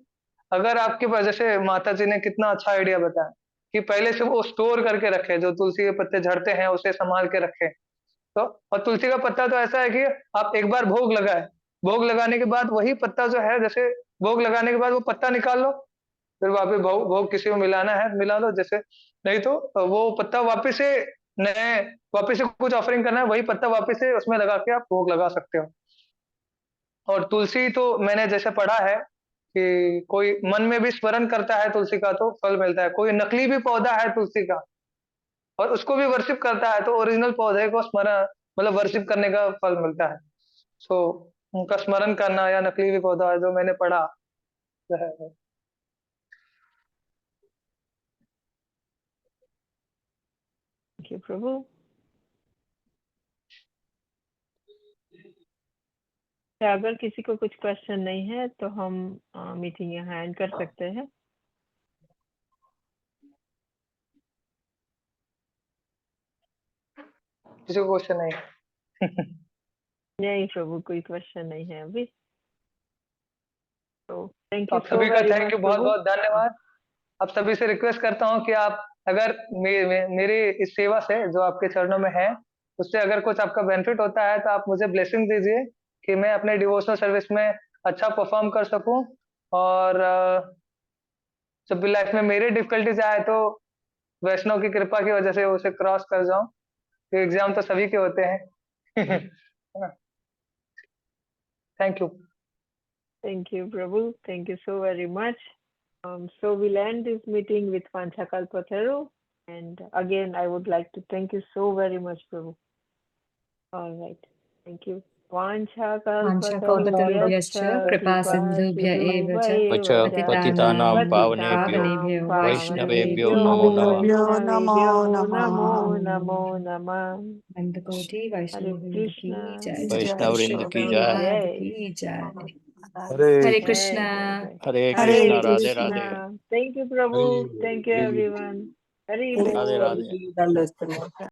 अगर आपके पास, जैसे माता जी ने कितना अच्छा आइडिया बताया कि पहले से वो स्टोर करके रखे, जो तुलसी के पत्ते झड़ते हैं उसे संभाल के रखे, तो और तुलसी का पत्ता तो ऐसा है कि आप एक बार भोग लगाए, भोग लगाने के बाद वही पत्ता जो है, जैसे भोग लगाने के बाद वो पत्ता निकाल लो, फिर वापस भोग किसी को मिलाना है मिला लो, जैसे नहीं तो वो पत्ता वापस से नए, वापस से कुछ ऑफरिंग करना है, वही पत्ता वापस से उसमें लगा के आप भोग लगा सकते हो। और तुलसी तो मैंने जैसे पढ़ा है कि कोई मन में भी स्मरण करता है तुलसी का तो फल मिलता है, कोई नकली भी पौधा है तुलसी का और उसको भी वर्शिप करता है तो ओरिजिनल पौधे को स्मरण, मतलब वर्शिप करने का फल मिलता है। सो उनका स्मरण करना, या नकली भी पौधा है जो मैंने पढ़ा है। थैंक यू प्रभु। तो अगर किसी को कुछ क्वेश्चन नहीं है तो हम मीटिंग यहाँ एंड कर सकते हैं। किसी को क्वेश्चन नहीं? नहीं प्रभु, कोई क्वेश्चन नहीं है अभी। तो थैंक यू आप सो सभी का वेरी थैंक मच यू, बहुत प्रभु। बहुत धन्यवाद। आप सभी से रिक्वेस्ट करता हूँ कि आप अगर मेरी इस सेवा से जो आपके चरणों में है उससे अगर कुछ आपका बेनिफिट होता है तो आप मुझे ब्लेसिंग दीजिए कि मैं अपने डिवोशनल सर्विस में अच्छा परफॉर्म कर सकूं, और जब भी लाइफ में मेरी डिफिकल्टीज आए तो वैष्णव की कृपा की वजह से उसे क्रॉस कर जाऊं। तो एग्जाम तो सभी के होते हैं। Thank you. Thank you Prabhu, thank you so very much. So we'll end this meeting with Panchakalpatarru, and again I would like to thank you so very much Prabhu. All right, thank you. वाञ्छाकल्पतरुभ्यश्च कृपासिन्धुभ्य एव च पतितानां पावनेभ्यो वैष्णवेभ्यो नमो नमः। नमो नमः। नंदकोटि हरे वैष्णव वृंद की कृष्णा, जय, वैष्णव वृंद की जय। प्रभुपाद की जय। Hare Hare Krishna. Hare Hare Krishna, Radhe Krishna. Radhe. Thank you Prabhu, thank you everyone. Hari बोल। राधे राधे।